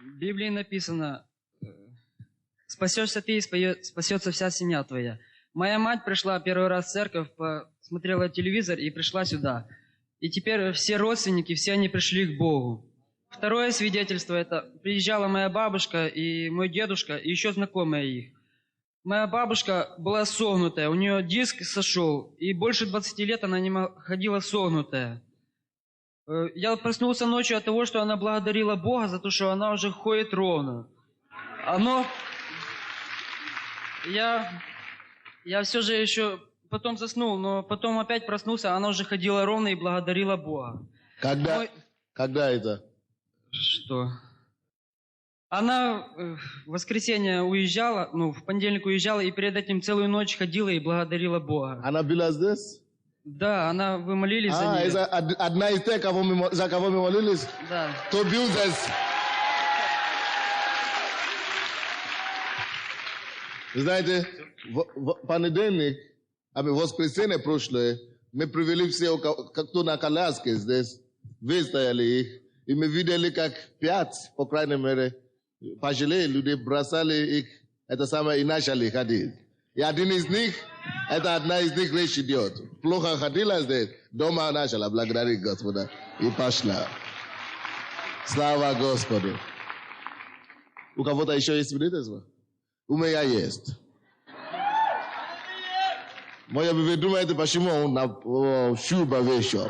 В Библии написано, спасешься ты и спасется вся семья твоя. Моя мать пришла первый раз в церковь, посмотрела телевизор и пришла сюда. И теперь все родственники, все они пришли к Богу. Второе свидетельство, это приезжала моя бабушка и мой дедушка, и еще знакомые их. Моя бабушка была согнутая, у нее диск сошел, и больше 20 лет она не ходила согнутая. Я проснулся ночью от того, что она благодарила Бога за то, что она уже ходит ровно. Я все же еще потом заснул, но потом опять проснулся, она уже ходила ровно и благодарила Бога. Когда это? Что? Она в воскресенье уезжала, в понедельник уезжала, и перед этим целую ночь ходила и благодарила Бога. Она была здесь? Да, вы молились за нее. Это одна из тех, за кого мы молились? Да. Кто был здесь? Вы знаете, в понедельник, воскресенье прошлое, мы привели все, кто на коляске здесь, выстояли их, и мы видели, как 5, по крайней мере, пожилые люди бросали их, это самое, и начали ходить. И один из них, это одна из них речь идет. Плохо ходила здесь, дома начала благодарить Господа и пошла. Слава Господу. У кого-то еще есть свидетельство? У меня есть. Может быть, вы думаете, почему он на шуба вешал?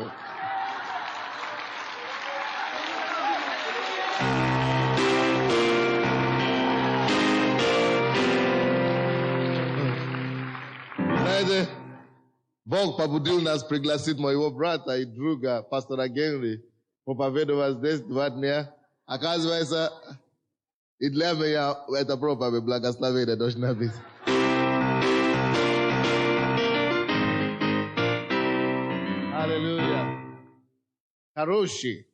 Знаете, Бог побудил нас пригласить моего брата и друга, пастора Генри, проповедовать здесь 2 дня. Оказывается, и для меня это проповедь благословение должна быть. Аллилуйя. Хороший.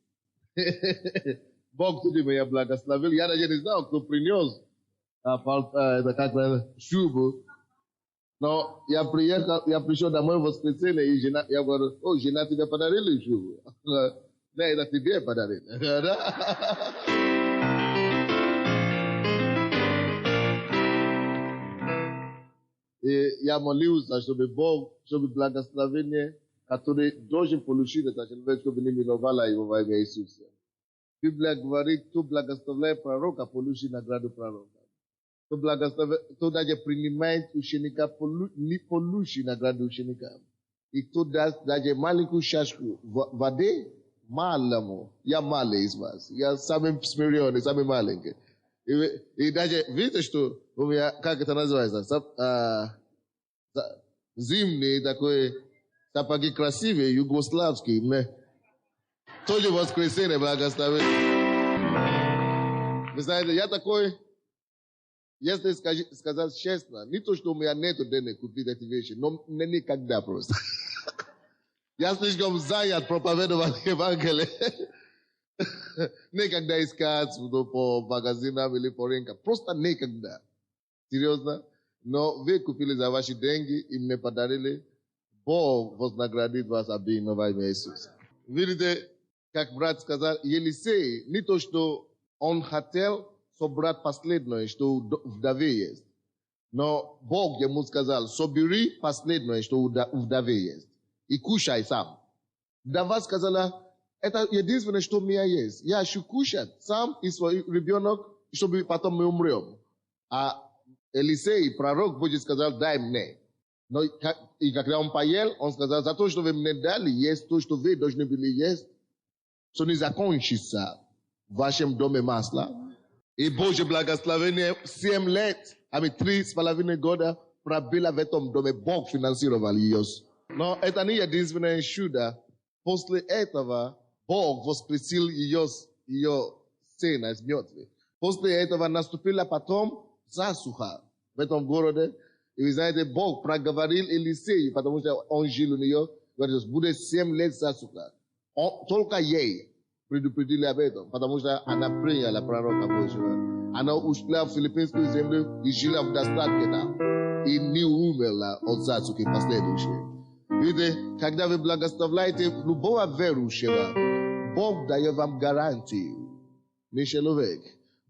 Бог туди меня благословил. Я даже не знал, кто принес шубу. Но я пришел домой в воскресенье, и я говорю, жена тебе подарили шубу. Да, это тебе подарили. И я молился, чтобы Бог, чтобы благословение, которое должен получить этот человек, чтобы не миновало его во имя Иисуса. Библия говорит, кто благословляет пророка, получит награду пророка. Кто даже принимает ученика, не получит награду ученика. И кто даже маленькую чашку воды, малому, я малый из вас. Я самый смиренный, самый маленький. И даже, видите, что у меня, как это называется, зимние такой, сапоги красивые, югославские, тоже воскресенье благословит. Вы знаете, я такой, если сказать честно, не то, что у меня нету денег купить эти вещи, но никогда просто. Я слишком занят проповедовать Евангелие. Никогда искать по магазинам или по рынкам. Просто никогда. Серьезно. Но вы купили за ваши деньги и мне подарили. Бог вознаградит вас обильно во имя Иисуса. Видите, как брат сказал, Елисей, не то, что он хотел собрать последнее, что вдове есть. Но Бог ему сказал, собери последнее, что у вдове есть. И кушай сам. Вдова сказала, это единственное, что у меня есть. Я хочу кушать сам и свой ребенок, чтобы потом мы умрем. А Елисей, пророк, будет сказать, дай мне. Но и когда он поел, он сказал, за то, что вы мне дали есть, то, что вы должны были есть, что не закончится в вашем доме масло. И Божье благословение 7 лет, 3,5 года пробило в этом доме, Бог финансировал ее. Но это не единственное чудо. После этого Бог воскресил ее сына из мертвых. После этого наступила потом засуха в этом городе. И вы знаете, Бог проговорил Елисею, потому что он жил у нее, говорит, будет 7 лет засуха. Только ей предупредили об этом, потому что она приняла пророка Божьего. Она ушла в филиппинскую землю и жила в достатке там. И не умерла от засухи последующей. Видите, когда вы благословляете любого верующего, Бог дает вам гарантию. Не человек.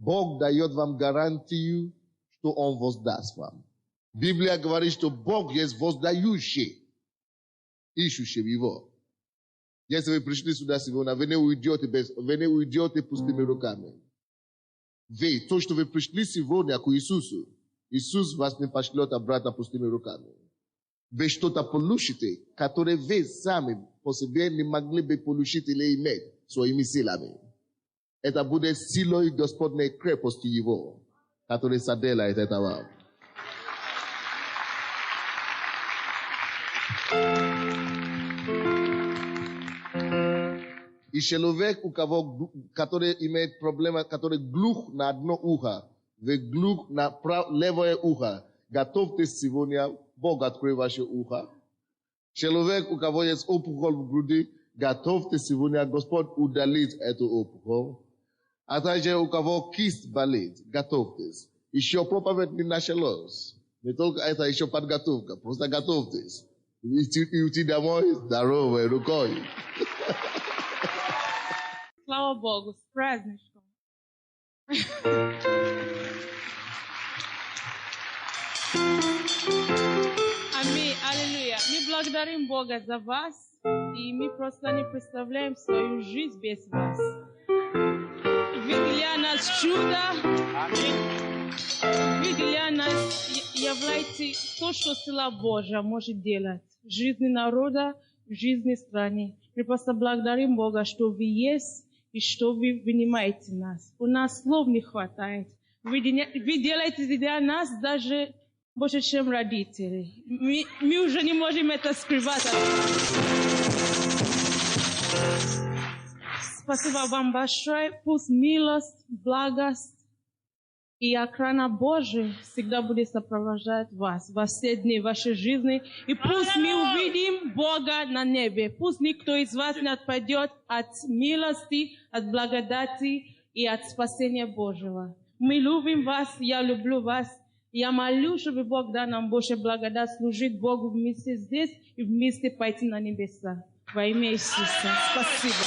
Бог дает вам гарантию, что Он воздаст вам. Библия говорит, что Бог есть воздающий, ищущий Его. Если вы пришли сюда сегодня, вы не уйдете пустыми руками. Вы, то, что вы пришли сегодня к Иисусу, Иисус вас не пошлет обратно пустыми руками. Вы что-то получите, которое вы сами по себе не могли бы получить или иметь своими силами. Это будет силой Господней крепости Его, которая соделает это вам. И человек, который имеет проблемы, который глух на одно ухо, вы глух на левое ухо, готовьтесь сегодня, Бог откроет ваше ухо. Человек, у кого есть опухоль в груди, готовьтесь сегодня, Господь удалит эту опухоль. А также у кого кисть болит, готовьтесь. Еще проповедь не началось. Не только это, еще подготовка. Просто готовьтесь. И уйти домой здоровой рукой. Слава Богу, с праздничком. Аминь, аллилуйя. Мы благодарим Бога за вас, и мы просто не представляем свою жизнь без вас. Вы для нас чудо. Вы для нас являетесь то, что сила Божья может делать в жизни народа, в жизни страны. Мы просто благодарим Бога, что вы есть, и что вы принимаете нас. У нас слов не хватает. Вы делаете для нас даже больше, чем родители. Мы уже не можем это скрывать. Спасибо вам большое. Пусть милость, благость и охрана Божия всегда будет сопровождать вас во все дни вашей жизни. И пусть мы увидим Бога на небе. Пусть никто из вас не отпадет от милости, от благодати и от спасения Божьего. Мы любим вас, я люблю вас. Я молю, чтобы Бог дал нам больше благодать служить Богу вместе здесь и вместе пойти на небеса. Во имя Иисуса. Спасибо.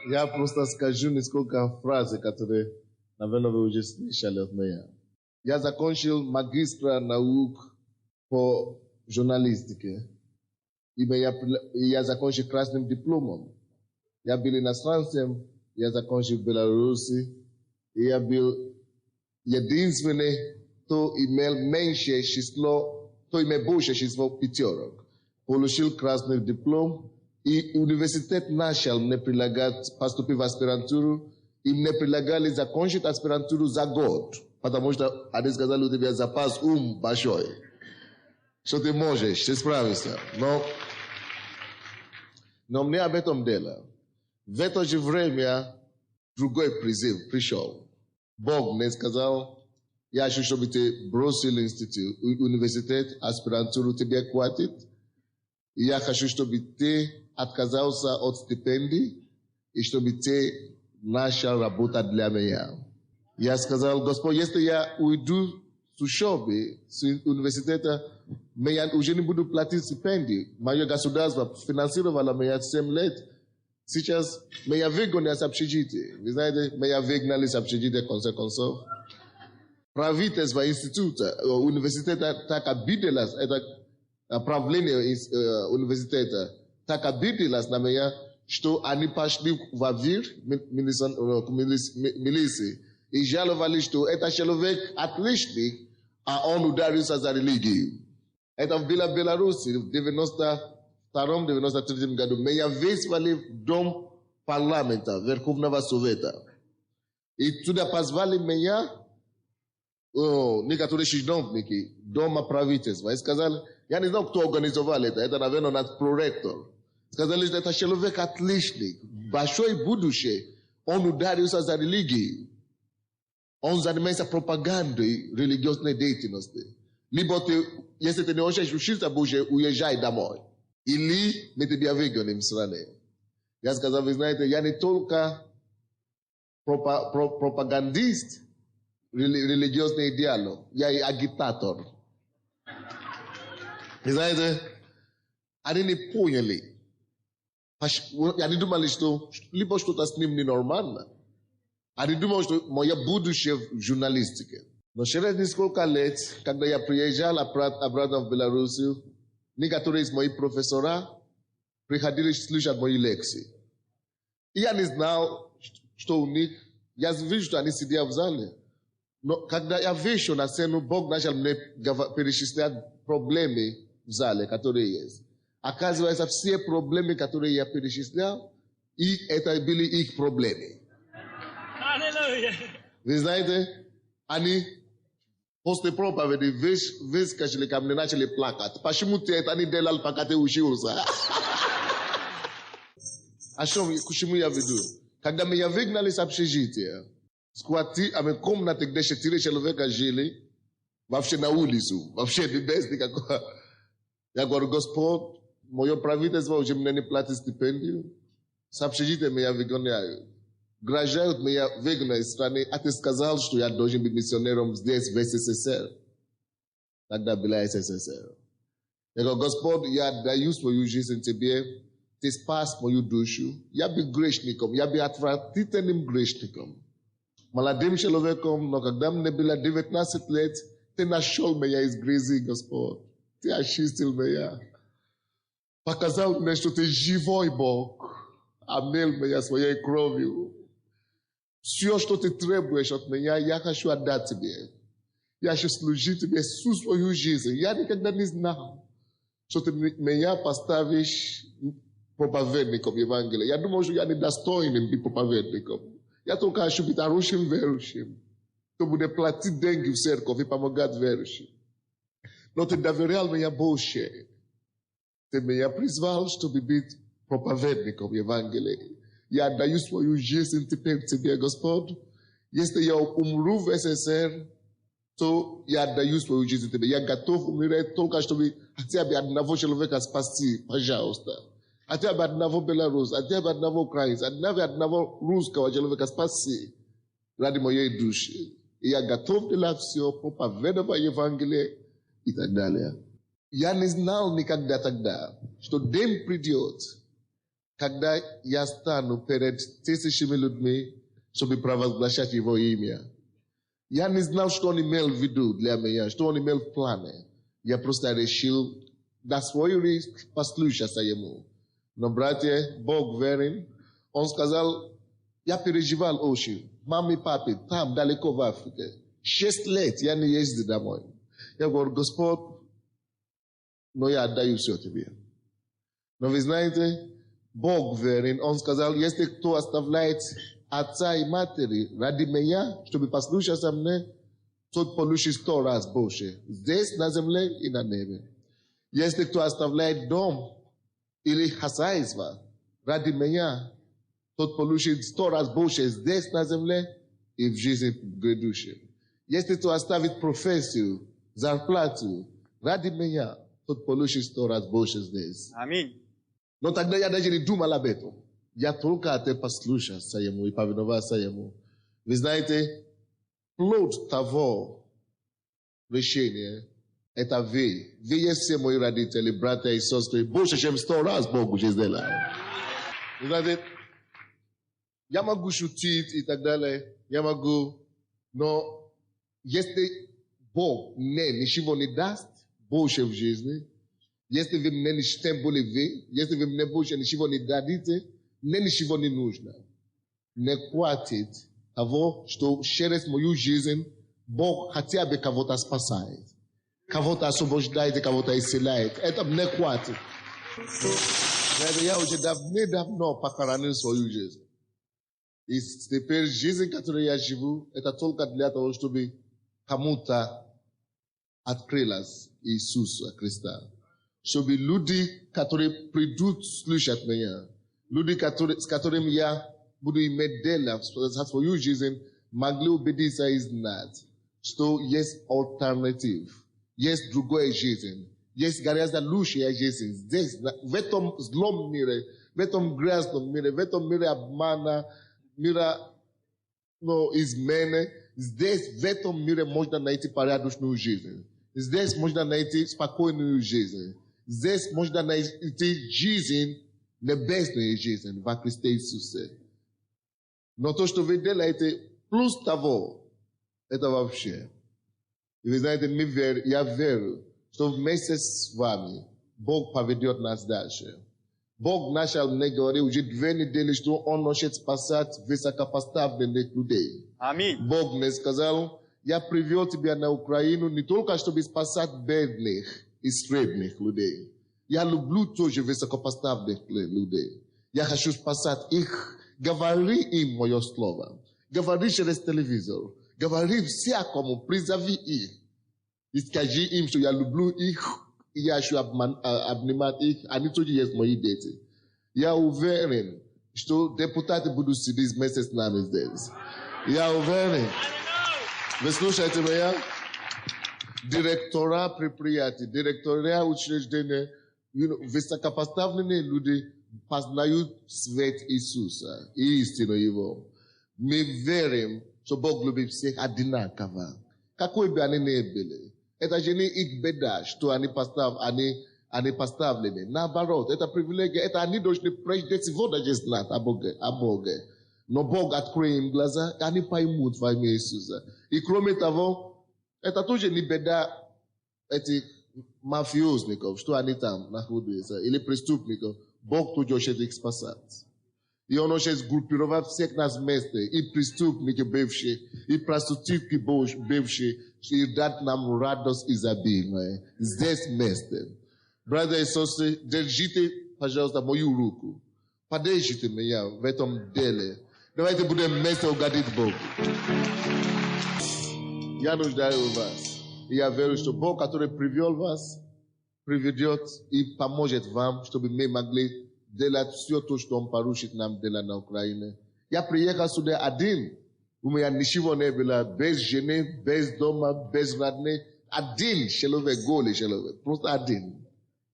Я просто скажу несколько фраз, которые, наверное, вы уже слышали от меня. Я закончил магистра наук по журналистике. И я закончил красным дипломом. Я был иностранцем, я закончил в Беларуси. И я был единственный, кто имел меньшее число, кто имел больше число пятерок. Получил красный диплом. И университет начал мне предлагать поступить в аспирантуру, и мне предлагали закончить аспирантуру за год, потому что они сказали, у тебя запас большой, что ты можешь, ты справишься. Но мне об этом дело. В это же время другой призыв пришел. Бог мне сказал, я хочу, чтобы ты бросил университет, аспирантуру тебе хватит, и я хочу, чтобы ты отказался от стипендий, и чтобы ты начал работать для меня. Я сказал, Господь, если я уйду с учебы, с университета, я уже не буду платить стипендии. Мое государство финансировало меня 7 лет. Сейчас меня выгонят с общежития. Вы знаете, меня выгнали с общежития, в конце концов. Правительство института, университета так обиделось, это правление университета, так обиделась на меня, что они пошли в ВИР, милиции, и жаловали, что это человек отличный, а он ударился за религию. Это было в Беларуси в 92-93 году. Меня вызвали в дом парламента, Верховного Совета. И туда позвали меня, некоторые чиновники дома правительства. И сказали, я не знаю, кто организовал это, наверное, наш проректор. Сказали, что это человек отличный, большое будущее. Он ударился за религию. Он занимается пропагандой религиозной деятельности. Либо ты, если ты не хочешь учиться Божье, уезжай домой. Или мы тебя выгоним в стране. Я сказал, вы знаете, я не только пропагандист, религиозный идеал, я и агитатор. Вы знаете, Они не поняли. Они думали, что либо что-то с ним ненормально. Они думали, что мое будущее в журналистике. Но через несколько лет, когда я приезжал обратно в Белоруссию, некоторые из моих профессора приходили слушать мои лекции. И я не знал, что у них. Я вижу, что они сидят в зале. Но когда я вышел на сцену, Бог начал мне перечислять проблемы в зале, которые есть. Оказывается, все проблемы, которые я перечислял, и это были их проблемы. Вы знаете, они после проповеди выскочили ко мне, начали плакать. Почему ты это не делал, пока ты учился? А что, к чему я веду? Когда меня выгнали с общежития, в комнате, где 4 человека жили, вообще на улицу, вообще без никакого. Я говорю, Господь, мое правительство уже мне не платит стипендию, с общежития меня выгоняют. Грожают меня выгнать из страны, а ты сказал, что я должен быть миссионером здесь, в СССР. Тогда была СССР. Я говорю, Господь, я даю свою жизнь тебе, ты спас мою душу. Я был грешником, я был отвратительным грешником. Молодым человеком, но когда мне было 19 лет, ты нашел меня из грязи, Господь. Ты очистил меня. Показал мне, что ты живой Бог. Омыл меня своей кровью. Все, что ты требуешь от меня, я хочу отдать тебе. Я хочу служить тебе всю свою жизнь. Я никогда не знал, что ты меня поставишь проповедником Евангелия. Я думал, что я недостойный быть проповедником. Я только хочу быть хорошим верующим. Кто будет платить деньги в церковь и помогать верующим. Но ты доверял меня больше. Ты меня призвал, чтобы быть проповедником Евангелия. Я отдаю свою жизнь теперь тебе, Господь. Если я умру в СССР, то я отдаю свою жизнь тебе. Я готов умереть только чтобы хотя бы одного человека спасти, пожалуйста. Хотя бы одного белоруса, хотя бы одного украинца, хотя бы одного русского человека спаси ради моей души. И я готов делать все, проповедовать Евангелие и так далее. Я не знал никогда тогда, что день придет, когда я стану перед тысячами людьми, чтобы провозглашать его имя. Я не знал, что он имел в виду для меня, что он имел в плане. Я просто решил на свой риск послушаться ему. Но, братья, Бог верен. Он сказал, я переживал очень. Маме и папе там, далеко в Африке. 6 лет я не ездил домой. Я говорю, Господь, но я отдаю все тебе. Но вы знаете, Бог верен. Он сказал, если кто оставляет отца и матери ради меня, чтобы послушаться мне, тот получит 100 раз больше. Здесь, на земле и на небе. Если кто оставляет дом или хозяйство ради меня, тот получит 100 раз больше здесь, на земле и в жизни грядущей. Если кто оставит профессию, зарплату ради меня, тот получит 100 раз больше здесь. Аминь. Но тогда я даже не думал об этом. Я только хотел послушаться ему и повиноваться ему. Вы знаете, плод того решения — это вы. Вы есть все мои родители, братья и сестры. Больше, чем 100 раз Бог уже сделал. Вы знаете, я могу шутить и так далее. Я могу, но если Бог мне ничего не даст больше в жизни, если вы мне тем более вы, если вы мне больше ничего не дадите, мне ничего не нужно. Не хватит того, что через мою жизнь Бог хотя бы кого-то спасает, кого-то освобождает и кого-то исцеляет. Это мне хватит. Я уже давно похоронил свою жизнь. И теперь жизнь, которую я живу, это только для того, чтобы кому-то открылась Иисуса Христа. Чтобы люди, которые придут слушать меня, люди, с которыми я буду иметь дело за свою жизнь, могли убедиться и знать, что есть альтернатива, есть другая жизнь, есть гораздо лучшая жизнь. Здесь, в этом злом мире, в этом грязном мире, в этом мире обмана, мира измены, здесь, в этом мире можно найти порядочную жизнь. Здесь можно найти спокойную жизнь. Здесь можно найти жизнь, небесную жизнь во Христе Иисусе. Но то, что вы делаете, плюс того, это вообще. И вы знаете, я верю, что вместе с вами Бог поведет нас дальше. Бог начал мне говорить уже 2 недели, что Он хочет спасать высокопоставленных людей. Аминь. Бог мне сказал, я привел тебя на Украину не только, чтобы спасать бедных и средних людей. Я люблю тоже высокопоставленных людей. Я хочу спасать их. Говори им мое слово. Говори через телевизор. Говори всякому, призови их. И скажи им, что я люблю их, и я хочу обнимать их. Они тоже есть мои дети. Я уверен, что депутаты будут сидеть вместе с нами здесь. Я уверен. Вы слушаете меня? Директора предприятий, директора учреждения, высокопоставленные люди познают свет Иисуса и истину Его. Мы верим, что Бог любит всех одинаково. Какой бы они ни были. Это же не их беда, что они поставлены. Наоборот, это привилегия, это они должны прежде всего даже знать о Боге. Но Бог откроет им глаза, и они поймут во имя Иисуса. И кроме того, это тоже не беда этих мафиозников, что они там находятся, или преступников. Бог тоже хочет их спасать. И Он хочет группировать всех нас вместе, и преступники бывшие, и проститутки бывшие, и дать нам радость изобильную. Здесь вместе. Братья и сестры, держите, пожалуйста, мою руку. Поддержите меня в этом деле. Давайте будем вместе угодить Богу. Я нуждаюсь в вас. И я верю, что Бог, который привел вас, приведет и поможет вам, чтобы мы могли делать все то, что Он поручит нам делать на Украине. Я приехал сюда один. У меня ничего не было. Без жены, без дома, без родных. Один человек, голый человек. Просто один.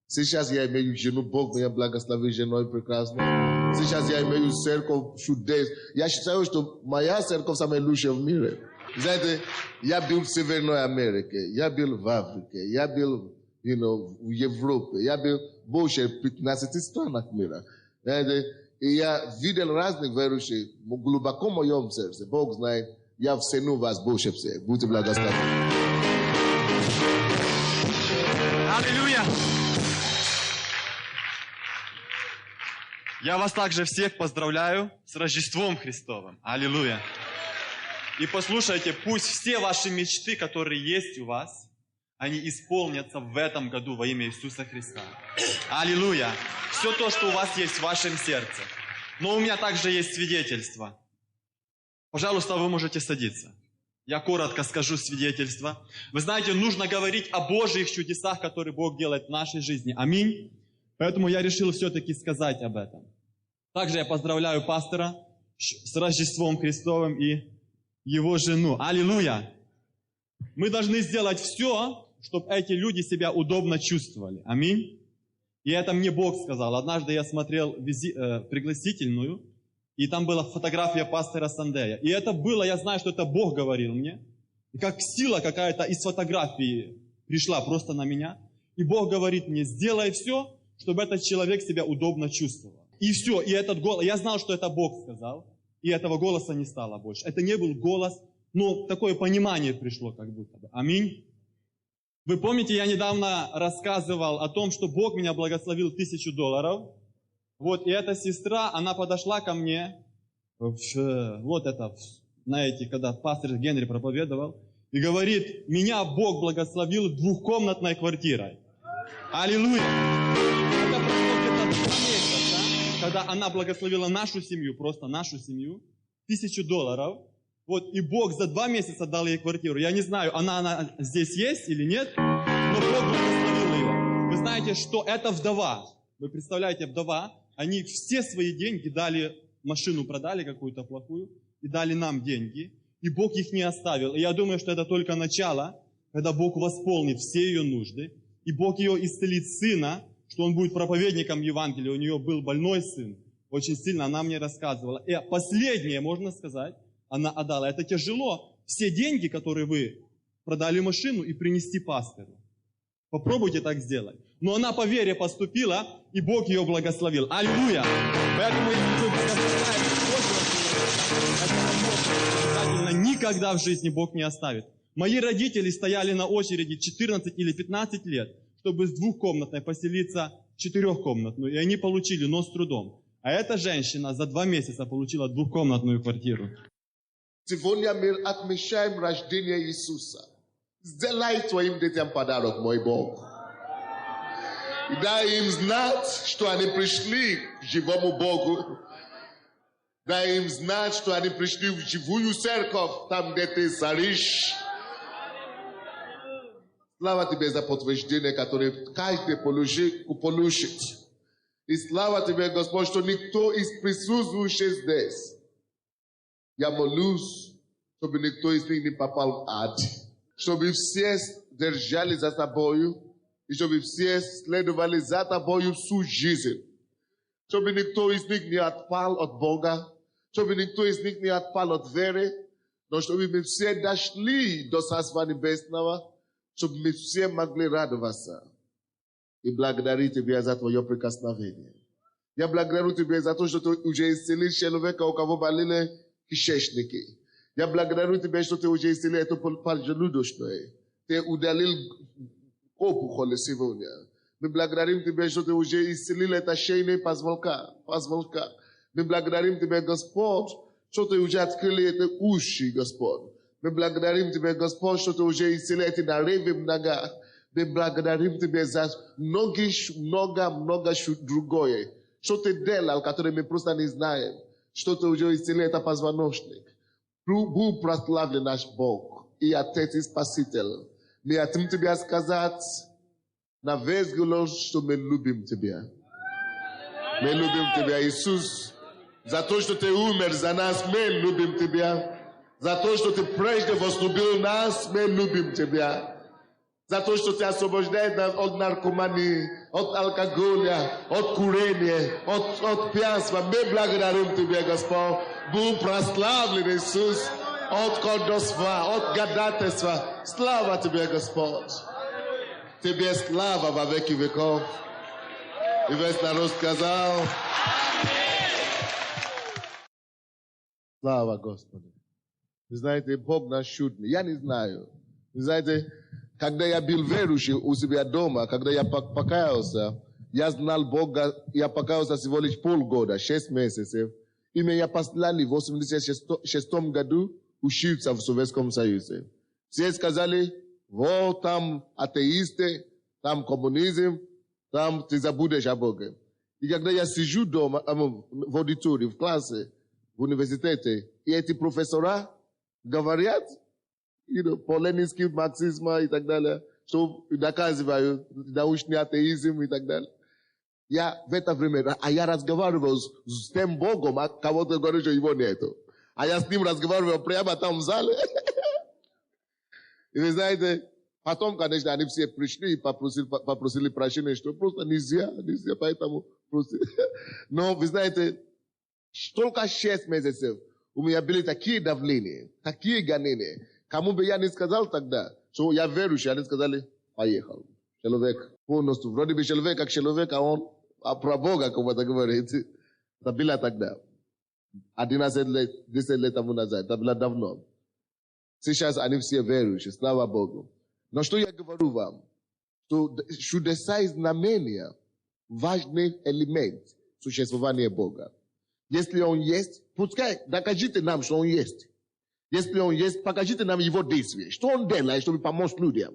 Сейчас я имею жену, Бог меня благословил женой прекрасно. Сейчас я имею церковь чудес. Я считаю, что моя церковь самая лучшая в мире. Знаете, я был в Северной Америке, я был в Африке, я был в Европе, я был в больше 15 странах мира. Знаете, и я видел разных верующих глубоко в моем сердце. Бог знает, я ценю вас больше всех. Будьте благословены. Аллилуйя! Я вас также всех поздравляю с Рождеством Христовым. Аллилуйя! И послушайте, пусть все ваши мечты, которые есть у вас, они исполнятся в этом году во имя Иисуса Христа. Аллилуйя! Все то, что у вас есть в вашем сердце. Но у меня также есть свидетельство. Пожалуйста, вы можете садиться. Я коротко скажу свидетельство. Вы знаете, нужно говорить о Божьих чудесах, которые Бог делает в нашей жизни. Аминь. Поэтому я решил все-таки сказать об этом. Также я поздравляю пастора с Рождеством Христовым и его жену. Аллилуйя! Мы должны сделать все, чтобы эти люди себя удобно чувствовали. Аминь. И это мне Бог сказал. Однажды я смотрел пригласительную, и там была фотография пастора Сандея. И это было, я знаю, что это Бог говорил мне. И как сила какая-то из фотографии пришла просто на меня. И Бог говорит мне, сделай все, чтобы этот человек себя удобно чувствовал. И все, и этот голос, я знал, что это Бог сказал, и этого голоса не стало больше. Это не был голос, но такое понимание пришло как будто бы. Аминь. Вы помните, я недавно рассказывал о том, что Бог меня благословил $1000. Вот, и эта сестра, она подошла ко мне, знаете, когда пастор Генри проповедовал, и говорит, меня Бог благословил 2-комнатной квартирой. Аллилуйя! Это прошло где-то 2 месяца, когда она благословила нашу семью, просто нашу семью, $1000. Вот, и Бог за 2 месяца дал ей квартиру. Я не знаю, она здесь есть или нет, но Бог благословил ее. Вы знаете, что это вдова. Вы представляете, вдова, они все свои деньги дали, машину продали какую-то плохую, и дали нам деньги, и Бог их не оставил. И я думаю, что это только начало, когда Бог восполнит все ее нужды, и Бог ее исцелит сына, что он будет проповедником Евангелия. У нее был больной сын, очень сильно она мне рассказывала. И последнее, можно сказать, она отдала. Это тяжело. Все деньги, которые вы продали машину, и принести пастору. Попробуйте так сделать. Но она по вере поступила, и Бог ее благословил. Аллилуйя! Поэтому, если вы благословляете, никогда в жизни Бог не оставит. Мои родители стояли на очереди 14 или 15 лет, чтобы с двухкомнатной поселиться в четырехкомнатную, и они получили, но с трудом. А эта женщина за 2 месяца получила двухкомнатную квартиру. Сегодня мир отмечаем рождение Иисуса. Сделай твоим детям подарок, мой Бог. И дай им знать, что они пришли к живому Богу. Дай им знать, что они пришли в живую церковь, там, где ты царишь. Слава тебе за подтверждение, которое каждый получит. И слава тебе, Господь, что никто из присутствующих здесь, я молюсь, чтобы никто из них не попал в ад. Чтобы все держали за тобою, и чтобы все следовали за тобою всю жизнь. Чтобы никто из них не отпал от Бога, чтобы никто из них не отпал от веры, но чтобы мы все дошли до Царства Небесного, чтобы мы все могли радоваться и благодарить тебя за твое прикосновение. Я благодарю тебя за то, что ты уже исцелил человека, у кого болели кишечники. Я благодарю тебя, что ты уже исцелил эту поджелудочную. Ты удалил опухоль сегодня. Мы благодарим тебя, что ты уже исцелил это шейные позвонка. Мы благодарим тебя, Господь, что ты уже открыл эти уши, Господь. Мы благодарим тебя, Господь, что ты уже исцелил эти нарывы в ногах. Мы благодарим тебя за много другое. Что ты делал, которое мы просто не знаем. Что ты уже исцелил это позвоночник. Был прославлен наш Бог и Отец и Спаситель. Мы хотим тебя сказать на весь голос, что мы любим тебя. Мы любим тебя, Иисус. За то, что ты умер за нас, мы любим тебя. За то, что ты прежде возлюбил нас, мы любим тебя. За то, что ты освобождаешь нас от наркомании, от алкоголя, от курения, от пьянства. Мы благодарим тебя, Господь. Будь прославлен, Иисус, от колдовства, от гадательства. Слава тебе, Господь. Тебе слава во веки веков. И весь народ сказал: слава Господу. Вы знаете, Бог наш чудный. Я не знаю. Вы знаете, когда я был верующий у себя дома, когда я покаялся, я знал Бога, я покаялся всего лишь полгода, 6 месяцев. И меня послали в 1986 году учиться в Советском Союзе. Все сказали: вот там атеисты, там коммунизм, там ты забудешь о Боге. И когда я сижу дома, в аудитории, в классе, в университете, и эти профессора говорят, по ленинским марксизму и так далее, что доказывают научный атеизм и так далее. Я в это время, я разговаривал с тем Богом, кого-то говорю, что его нету. А я с ним разговаривал прямо там в зале. И вы знаете, потом, конечно, они все пришли и попросили прощения, что просто нельзя, поэтому просили. Но вы знаете, только 6 месяцев у меня были такие давления, такие гонения. Кому бы я не сказал тогда, что я верующий, они сказали: поехал. Человек полностью, вроде бы человек как человек, а он про Бога кого-то говорит. Это было тогда. 11 лет, 10 лет тому назад, это было давно. Сейчас они все верующие, слава Богу. Но что я говорю вам? Что чудеса и знамения – важный элемент существования Бога. Если Он есть, пускай докажите нам, что Он есть. Если Он есть, покажите нам Его действия. Что Он делает, чтобы помочь людям?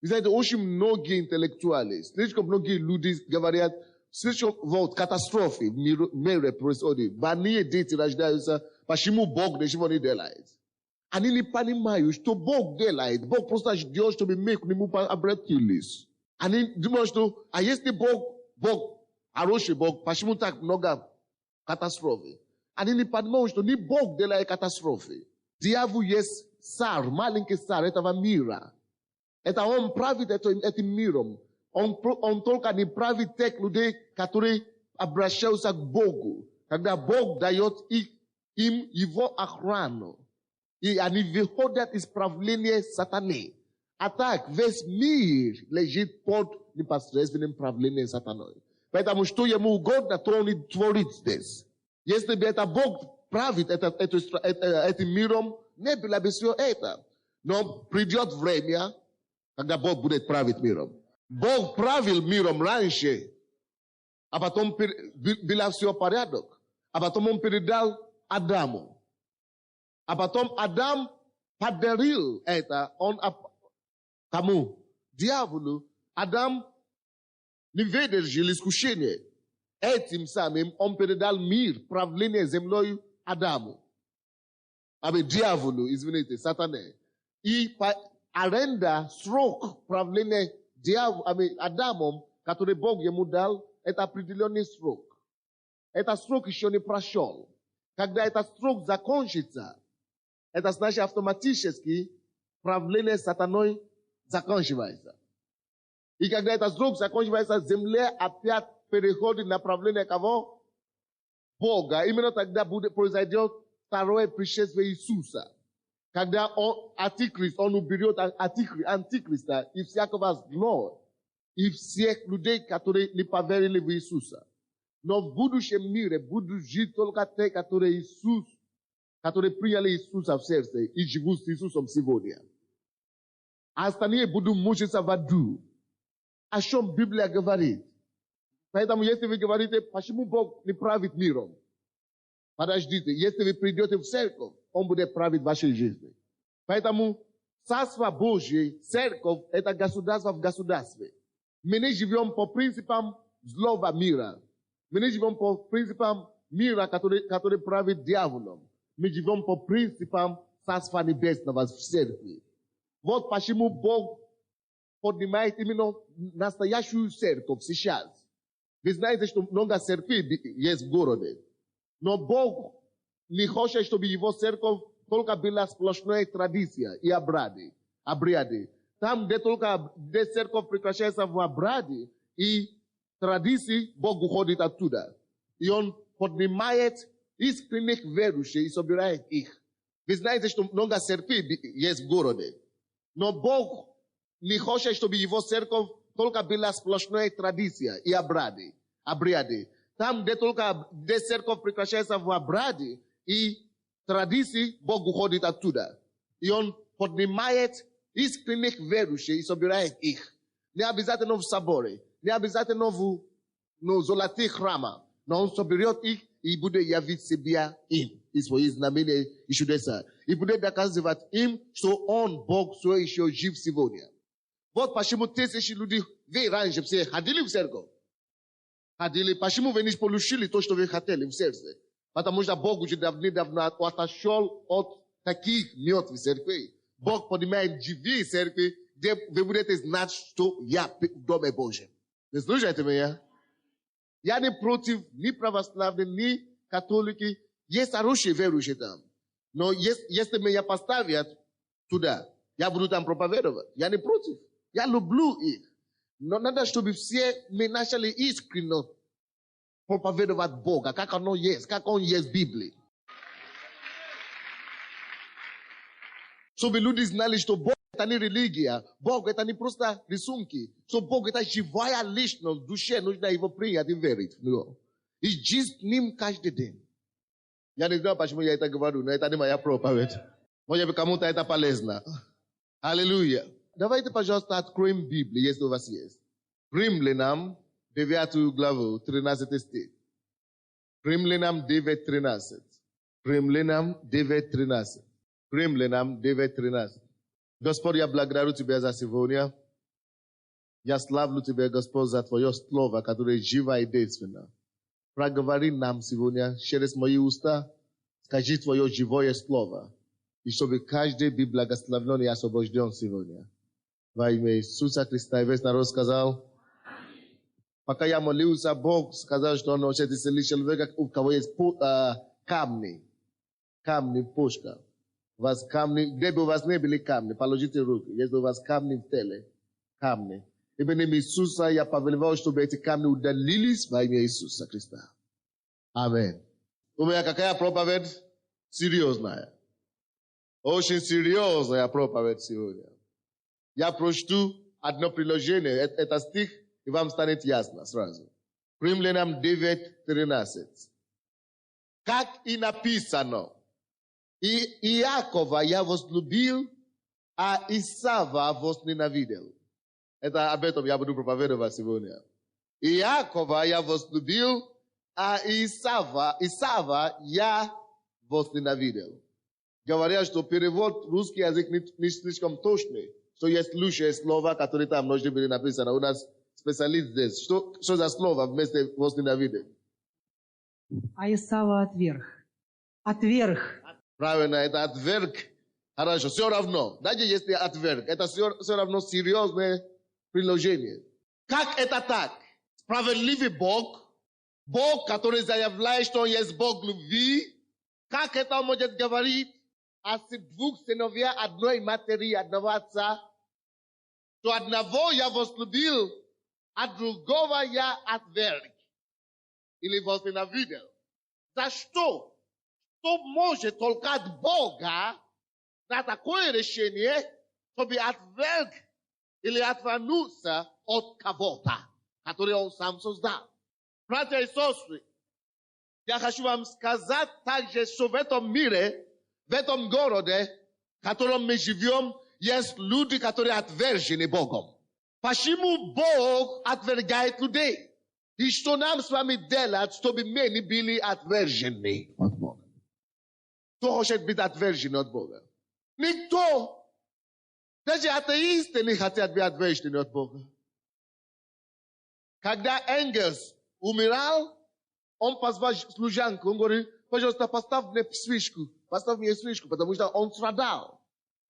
Вы знаете, очень многие интеллектуалы, слишком многие люди говорят, слишком катастрофы в мире происходят. Больные дети рождаются, почему Бог ничего не делает? Они не понимают, что Бог делает. Бог просто ждет, чтобы мы к Нему обратились. Они думают, что, а если Бог, хороший Бог, почему так много катастрофы? Они не понимают, что не Бог делает катастрофы. Дьявол есть царь, маленький царь этого мира. Это он правит этим миром. Он только не правит тех людей, которые обращаются к Богу. Когда Бог дает им Его охрану. И они выходят из правления сатаны. атак, весь мир лежит под непосредственным правлением сатаной. Поэтому что ему угодно, то он и творит здесь. Если бы это Бог правит этим миром, не было бы все это. Но придет время, когда Бог будет править миром. Бог правил миром раньше, а потом было все порядок. А потом он передал Адаму. А потом Адам подарил это кому? Дьяволу. Адам не выдержал искушение. Этим самым он передал мир, правление землей Адаму. Дьяволу, извините, сатане. И аренда, срок правления Адамом, который Бог ему дал, это определенный срок. Этот срок еще не прошел. Когда этот срок закончится, это значит автоматически правление сатаной заканчивается. И когда этот срок заканчивается, земля опять переходит на правление кого? Бога. Именно тогда произойдет второе пришествие Иисуса. Когда Антихрист, он уберет Антихриста и всякого зло, и всех людей, которые не поверили в Иисуса. Но в будущем мире будут жить только те, которые приняли Иисуса в сердце и живут с Иисусом сегодня. А остальные будут мучиться в аду. О чем Библия говорит. Поэтому, если вы говорите, почему Бог не правит миром? Подождите, если вы придете в церковь, Он будет править вашей жизнью. Поэтому Царство Божье, церковь, это государство в государстве. Мы не живем по принципам злого мира. Мы не живем по принципам мира, который правит дьяволом. Мы живем по принципам Царства Небесного в церкви. Вот почему Бог поднимает именно настоящую церковь сейчас. Вы знаете, что много церквей есть в городе. Но Бог не хочет, чтобы его церковь только была сплошная традиция и обряды. Там, где церковь прекращается в обряде и традиции, Бог уходит оттуда. И Он поднимает искренних верующих и собирает их. Вы знаете, что много церквей есть в городе. Но Бог не хочет, чтобы его церковь только была сплошная традиция и обряды. Там, где церковь прекращается в обряде и традиции, Бог уходит оттуда. И Он поднимает искренних верующих и собирает их. Не обязательно в соборе, не обязательно в золотых храмах, но Он соберет их и будет явить себя им. И свои знамения и чудеса. И будет доказывать им, что Он, Бог, все еще жив сегодня. Вот почему тысячи людей, вы раньше все ходили в церковь. Почему вы не получили то, что вы хотели в сердце? Потому что Бог уже давно отошел от таких мертвых церквей. Бог поднимает живые церкви, где вы будете знать, что я в Доме Божьем. Вы слушаете меня? Я не против ни православных, ни католики. Есть хорошие верующие там. Но если меня поставят туда, я буду там проповедовать. Я не против. Я люблю их. Но надо, чтобы все мы начали искренне проповедовать Бога, как Он есть в Библии. Чтобы люди знали, что Бог это не религия, Бог это не просто рисунки, что Бог это живая личность, душе нужно его принять и верить. И жить с Ним каждый день. Я не знаю, почему я это говорю, но это не моя проповедь. Может быть, кому-то это полезно. Аллилуйя. Давайте, пожалуйста, откроем Библию, если у вас есть. Римлянам 9 главу, 13 стих. Римлянам 9:13. Римлянам 9:13. Римлянам 9:13. Господь, я благодарю Тебя за сегодня. Я славлю Тебя, Господь, за Твое Слово, которое живо и действенно. Проговори нам сегодня через мои уста. Скажи Твое живое Слово. И чтобы каждый был благословен и освобожден сегодня. Во имя Иисуса Христа. И весь народ сказал. Пока я молился, Бог сказал, что Он хочет исцелить человека, у кого есть камни. Камни, пушка. У вас камни, где бы у вас не были камни, положите руки. Если у вас камни в теле, камни. Именем Иисуса я повелеваю, чтобы эти камни удалились во имя Иисуса Христа. Аминь. У меня какая проповедь? Серьезная. Очень серьезная проповедь сегодня. Я прочту одно предложение. Это стих, и вам станет ясно сразу. Римлянам 9:13. Как и написано, и Иакова я возлюбил, а Исава возненавидел. Это об этом я буду проповедовать сегодня. Иакова я возлюбил, а Исава я возненавидел. Говорят, что перевод русский язык не слишком точный, что есть лучшие слова, которые там должны были написаны. У нас специалист здесь. Что за слово вместо возненавидел? А Исава отверг. Отверг. Правильно, это отверг. Хорошо, все равно. Даже если отверг, это все равно серьезное предложение. Как это так? Справедливый Бог, Бог, который заявляет, что Он есть Бог любви, как это может говорить о двух сыновьях одной матери, одного отца, что одного я возлюбил, а другого я отверг или возненавидел? За что? Что может толкать Бога на такое решение, чтобы отверг или отвернуться от кого-то, который Он сам создал? Братья и сестры, я хочу вам сказать также, что в этом мире, в этом городе, в котором мы живем, есть люди, которые отвержены Богом. Почему Бог отвергает людей? И что нам с вами делать, чтобы мы не были отвержены от Бога? Кто хочет быть отвержен от Бога? Никто. Даже атеисты не хотят быть отвержены от Бога. Когда Энгельс умирал, он позвал служанку, он говорит: пожалуйста, поставь мне свечку, потому что он страдал.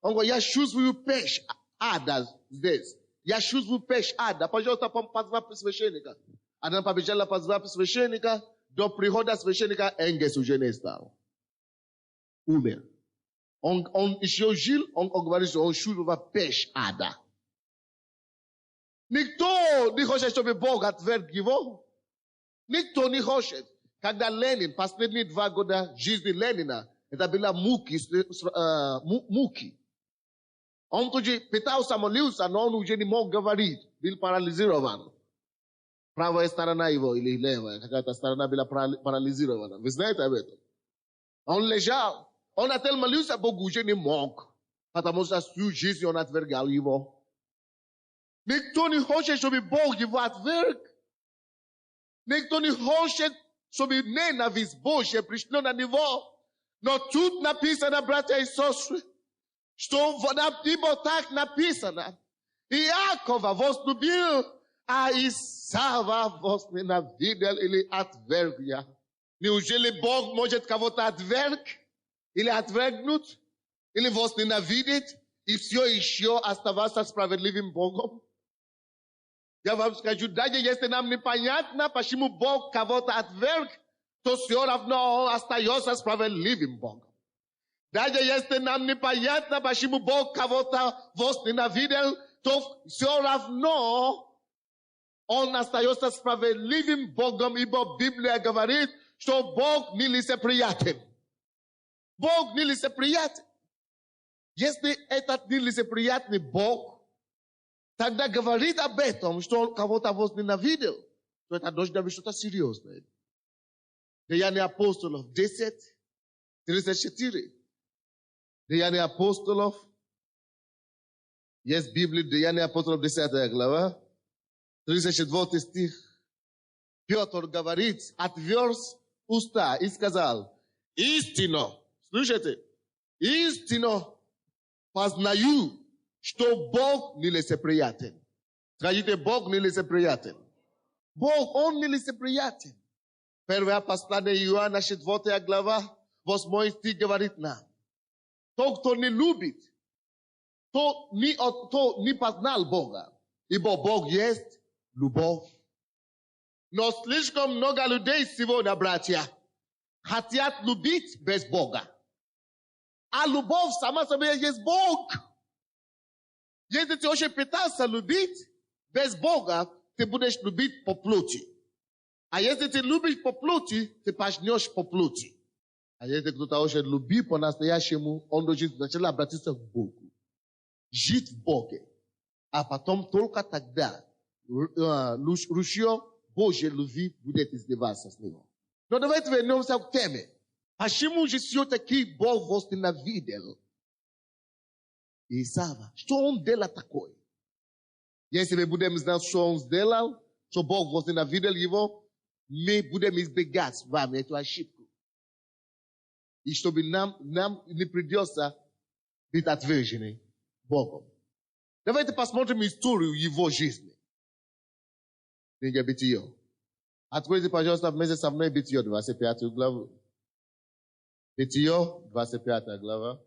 Он говорит: я чувствую печь ада здесь. Я чувствую печь ада. Пожалуйста, позвать священника. Она побежала позвать священника. До прихода священника Энгельс уже не стал. Умер. Он еще жил, он говорит, что он чувствовал печь ада. Никто не хочет, чтобы Бог отверг его. Никто не хочет. Когда Ленин, последние 2 года жизни Ленина, это было муки. Он тоже пытался молиться, но он уже не мог говорить. Был парализирован. Правая сторона его или левая, какая-то сторона была парализирована. Вы знаете об этом? Он лежал. Он отел молился, Бог уже не мог. Потому что всю жизнь он отвергал его. Никто не хочет, чтобы Бог его отверг. Никто не хочет, чтобы ненависть Божья пришла на него. Но тут написано, братья и сестры, что ибо так написано. Иакова возлюбил, а Исава возненавидел или отверг я. Неужели Бог может кого-то отверг? Или отвергнуть? Или возненавидеть? И все еще оставаться справедливым Богом? Я вам скажу, даже если нам непонятно, почему Бог кого-то отверг, то все равно Он остается справедливым Богом. Даже если нам непонятно, почему Бог кого-то возненавидел, то все равно Он остается справедливым Богом, ибо Библия говорит, что Бог нелицеприятен. Бог нелицеприятен. Если этот нелицеприятный Бог тогда говорит об этом, что Он кого-то возненавидел, то это должно быть что-то серьезное. Деяния апостолов 10:34. Деяния апостолов. Есть в Библии Деяния апостолов 10 глава. 34 стих. Петр говорит, отверз уста и сказал: истинно, слушайте, истинно познаю, что Бог нелицеприятен. Скажите, Бог нелицеприятен. Бог, Он нелицеприятен. Первое послание Иоанна, 4 глава, 8 стих говорит нам: тот, кто не любит, то не познал Бога, ибо Бог есть любовь. Но слишком много людей сегодня, братья, хотят любить без Бога. А любовь сама собой есть Бог. Если ты очень пытаешься любить без Бога, ты будешь любить по плоти. А если ты любишь по плоти, ты пожнешь по плоти. А если кто-то хочет любить по-настоящему, он должен сначала обратиться к Богу. Жить в Боге. а потом только тогда ручье Божьей любви будет изливаться с него. Но давайте вернемся к теме. Почему же все-таки Бог возненавидел Исава? Что он делал такое? Если мы будем знать, что он сделал, что Бог возненавидел его, мы будем избегать с вами эту ошибку. И чтобы нам не придется быть отвержены Богом. Давайте посмотрим историю его жизни. Книга Бытие. Откройте, пожалуйста, вместе со мной Бытие, 25 главу. Бытие, 25 глава.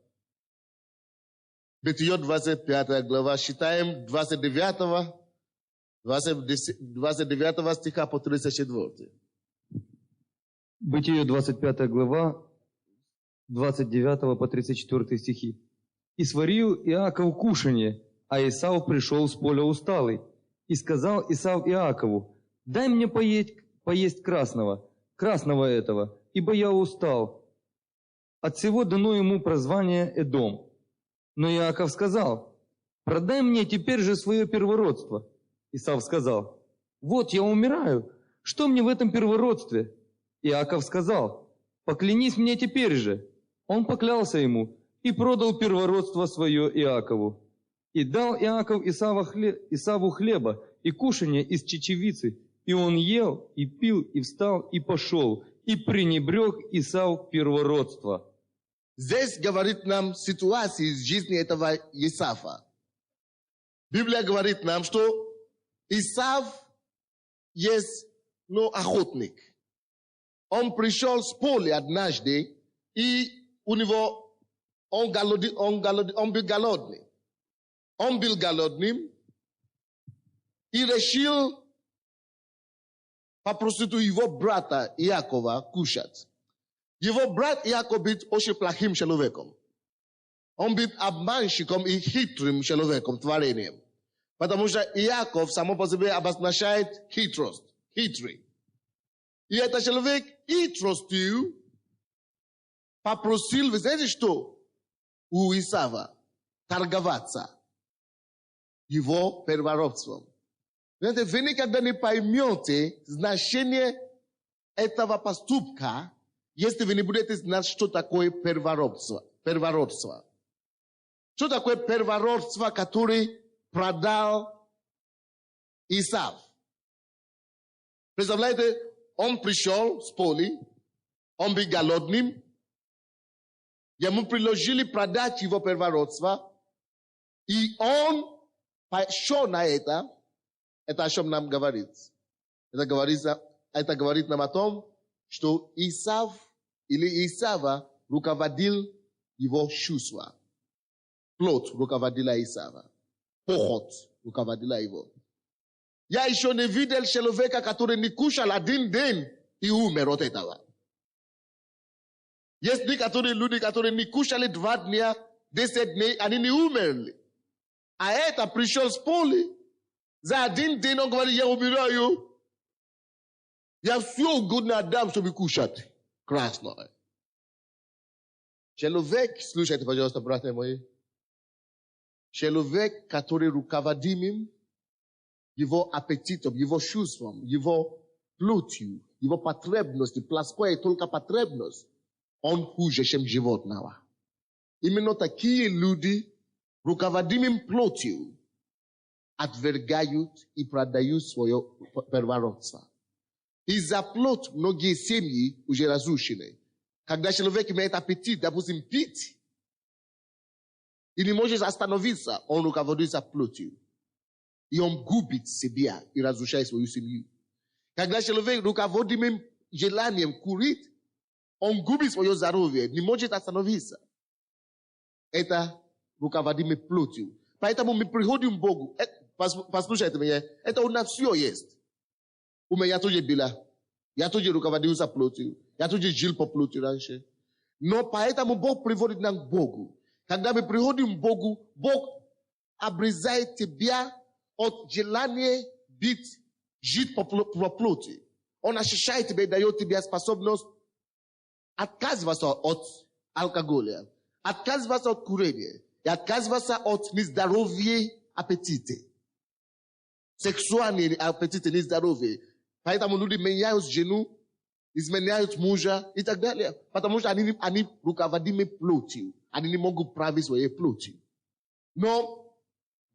Бытие, 25 глава. Считаем 29 стиха по 34. Бытие, 25 глава, 29 по 34 стихи. «И сварил Иаков кушанье, а Исав пришел с поля усталый. И сказал Исав Иакову: дай мне поесть красного этого, ибо я устал. От всего дано ему прозвание Эдом. Но Иаков сказал: продай мне теперь же свое первородство. Исав сказал: вот я умираю, что мне в этом первородстве? Иаков сказал: поклянись мне теперь же. Он поклялся ему и продал первородство свое Иакову. И дал Иаков Исаву хлеба и кушанье из чечевицы, и он ел, и пил, и встал, и пошел, и пренебрег Исав первородство». Здесь говорит нам ситуация из жизни этого Исава. Библия говорит нам, что Исав есть, охотник. Он пришел с поля однажды, и у него он был голодный. Он был голодным и решил попросить у его брата Иакова кушать. Его брат Иаков был очень плохим человеком. Он был обманщиком и хитрым человеком, творением. Потому что Иаков само по себе обозначает хитрость, хитрый. И этот человек хитростью попросил, вы знаете что, у Исава торговаться его первородством. Знаете, вы никогда не поймете значение этого поступка, если вы не будете знать, что такое первородство. Что такое первородство, который продал Исав? Представляете, он пришел с поля, он был голодным, ему предложили продать его первородство, и он пошел на это о чем нам говорит. Это говорит нам о том, что Исав или Исава руководил его чувства. Плоть руководила Исава. Похоть руководила его. Я еще не видел человека, который не кушал один день и умер от этого. Есть некоторые люди, которые не кушали 2 дня, 10 дней, они не умерли. А это пришел с поля, за один день он говорит: я умираю. Я все угодно отдам, чтобы кушать красное. Человек, слушайте, пожалуйста, братья мои. Человек, который руководим его аппетитом, его чувством, его плотью, его потребностью, плоская только потребность, он хуже, чем животного. Именно такие люди, руководимым плотью, отвергают и продают свое первородство. Из-за плоть многие семьи уже разрушены. Когда человек имеет аппетит, допустим, пить, и не может остановиться, он руководится плотью. И он губит себя и разрушает свою семью. Когда человек руководимым желанием курить, он губит свое здоровье, не может остановиться. Это руководимый плотью. Поэтому мы приходим к Богу. Послушайте меня, это у нас все есть. У меня тоже было. Я тоже руководился плотью. Я тоже жил по плоти раньше. Но поэтому Бог приводит нас к Богу. Когда мы приходим к Богу, Бог обрезает тебя от желания жить по плоти. Он очищает тебя и дает тебе способность отказываться от алкоголя, отказываться от курения и отказываться от нездоровья аппетита. Сексуальные аппетиты нездоровые. Поэтому люди меняют жену, изменяют мужа и так далее. Потому что они руководимы плотью. Они не могут править своей плотью. Но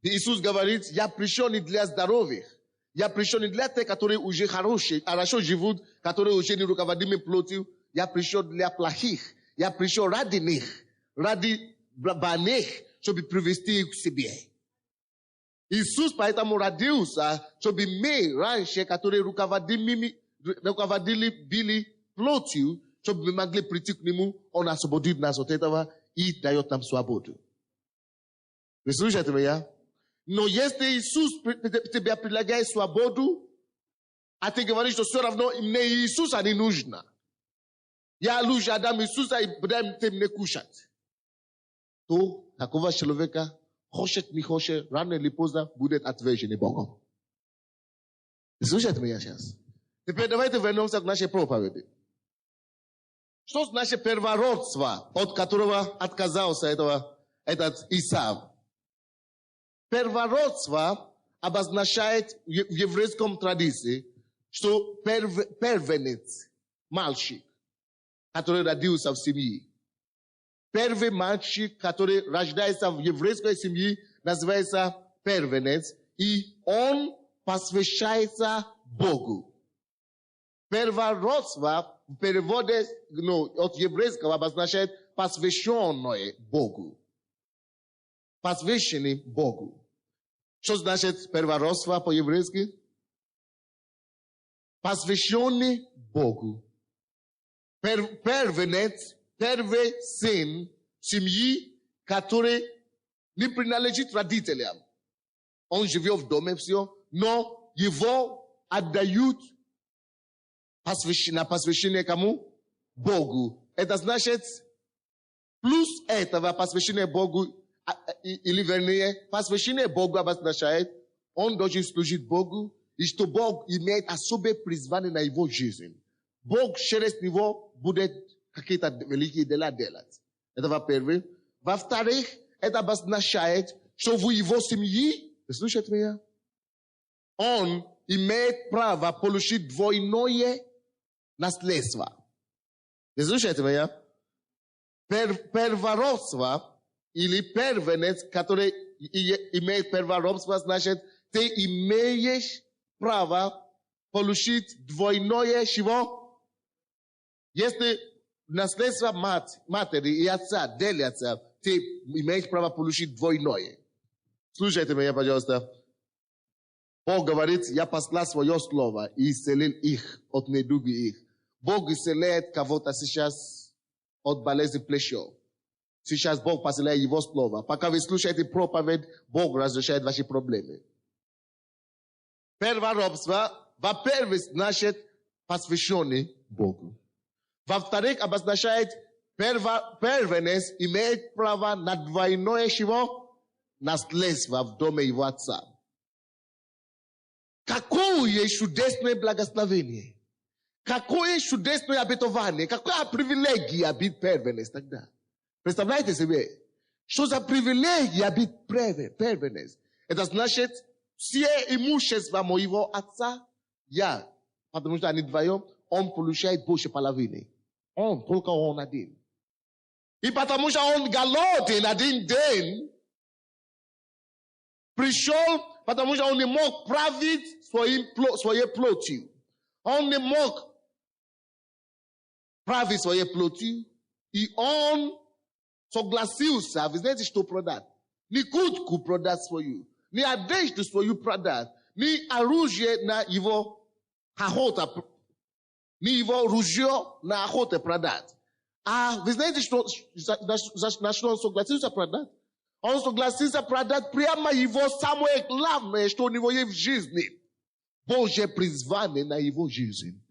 Иисус говорит, я пришел не для здоровых. Я пришел не для тех, которые уже хорошо живут, которые уже не руководимы плотью. Я пришел для плохих. Я пришел ради них, ради больных, чтобы привести их к себе. Иисус поэтому родился, чтобы мы раньше, которые руководили плотью, чтобы мы могли прийти к Нему, Он освободит нас от этого и дает нам свободу. Вы слышите меня? Но если Иисус тебе предлагает свободу, а ты говоришь, что все равно мне Иисуса не нужно. Я лучше отдам Иисуса и будем мне кушать. То такого человека, хочет не хочет, рано или поздно будет отвержен Богом. Слушайте меня сейчас. Теперь давайте вернемся к нашей проповеди. Что значит первородство, от которого отказался этот Исав? Первородство обозначает в еврейском традиции, что первенец, мальчик, который родился в семье. Первый мальчик, который рождается в еврейской семье, называется первенец, и он посвящается Богу. Первородство в переводе от еврейского обозначает посвященное Богу. Посвященный Богу. Что значит первородство по-еврейски? Посвященный Богу. Первенец, первый сын семьи, который не принадлежит родителям. Он живет в доме все, но его отдают на посвящение кому? Богу. Это значит, плюс этого посвящение Богу, или вернее, посвящение Богу обозначает, он должен служить Богу, и что Бог имеет особое призвание на его жизнь. Бог через него будет какие-то великие дела делать. Это во-первых. Во-вторых, это обозначает, что в его семье, слушайте меня, он имеет право получить двойное наследство. Слушайте меня? Первородство или первенец, который имеет первородство, значит, ты имеешь право получить двойное чего? Если наследство матери и отца делятся, ты имеешь право получить двойное. Слушайте меня, пожалуйста. Бог говорит, я послал свое слово и исцелил их от недуга их. Бог исцеляет кого-то сейчас от болезни плеча. Сейчас Бог посылает его слово. Пока вы слушаете проповедь, Бог разрешает ваши проблемы. Первородство, во-первых, значит посвященный Богу. Во-вторых, обозначает первенец имеет право на двойное чего? Наследство в доме его отца. Какое чудесное благословение! Какое чудесное обетование! Какая привилегия быть первенец тогда! Представляете себе? Что за привилегия быть первенец? Это значит, все имущество моего отца, потому что они вдвоем, он получает больше половины. Только он один. И потому что он голоден один день, пришел, потому что он не мог править своей плотью. Он не мог править своей плотью, и он согласился, вы знаете, что продать? Не куртку продать свою, не одежду свою продать, не оружие на его охота, не его ружье на охоте продать. А вы знаете, что на что он согласился продать? Он согласился продать прямо его самое главное, что у него есть в жизни. Божье призвание на его жизнь.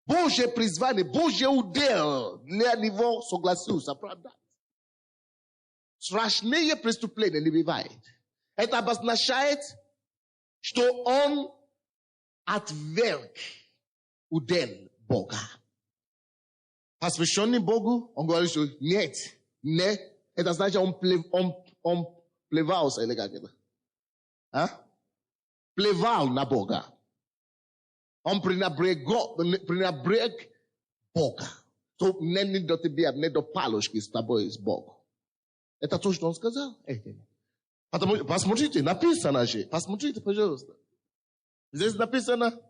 Божье призвание, Божье удел для него согласился продать. Страшные преступления не бывает. Это обозначает, что он отверг удел Бога. Посвященный Богу, он говорит, что нет. Это значит, он плевался или как это. А? плевал на Бога. Он пренебрег Бога. То не до тебя, не до палочки с тобой, с Богом. Это то, что он сказал. Посмотрите, написано же. Посмотрите, пожалуйста. Здесь написано,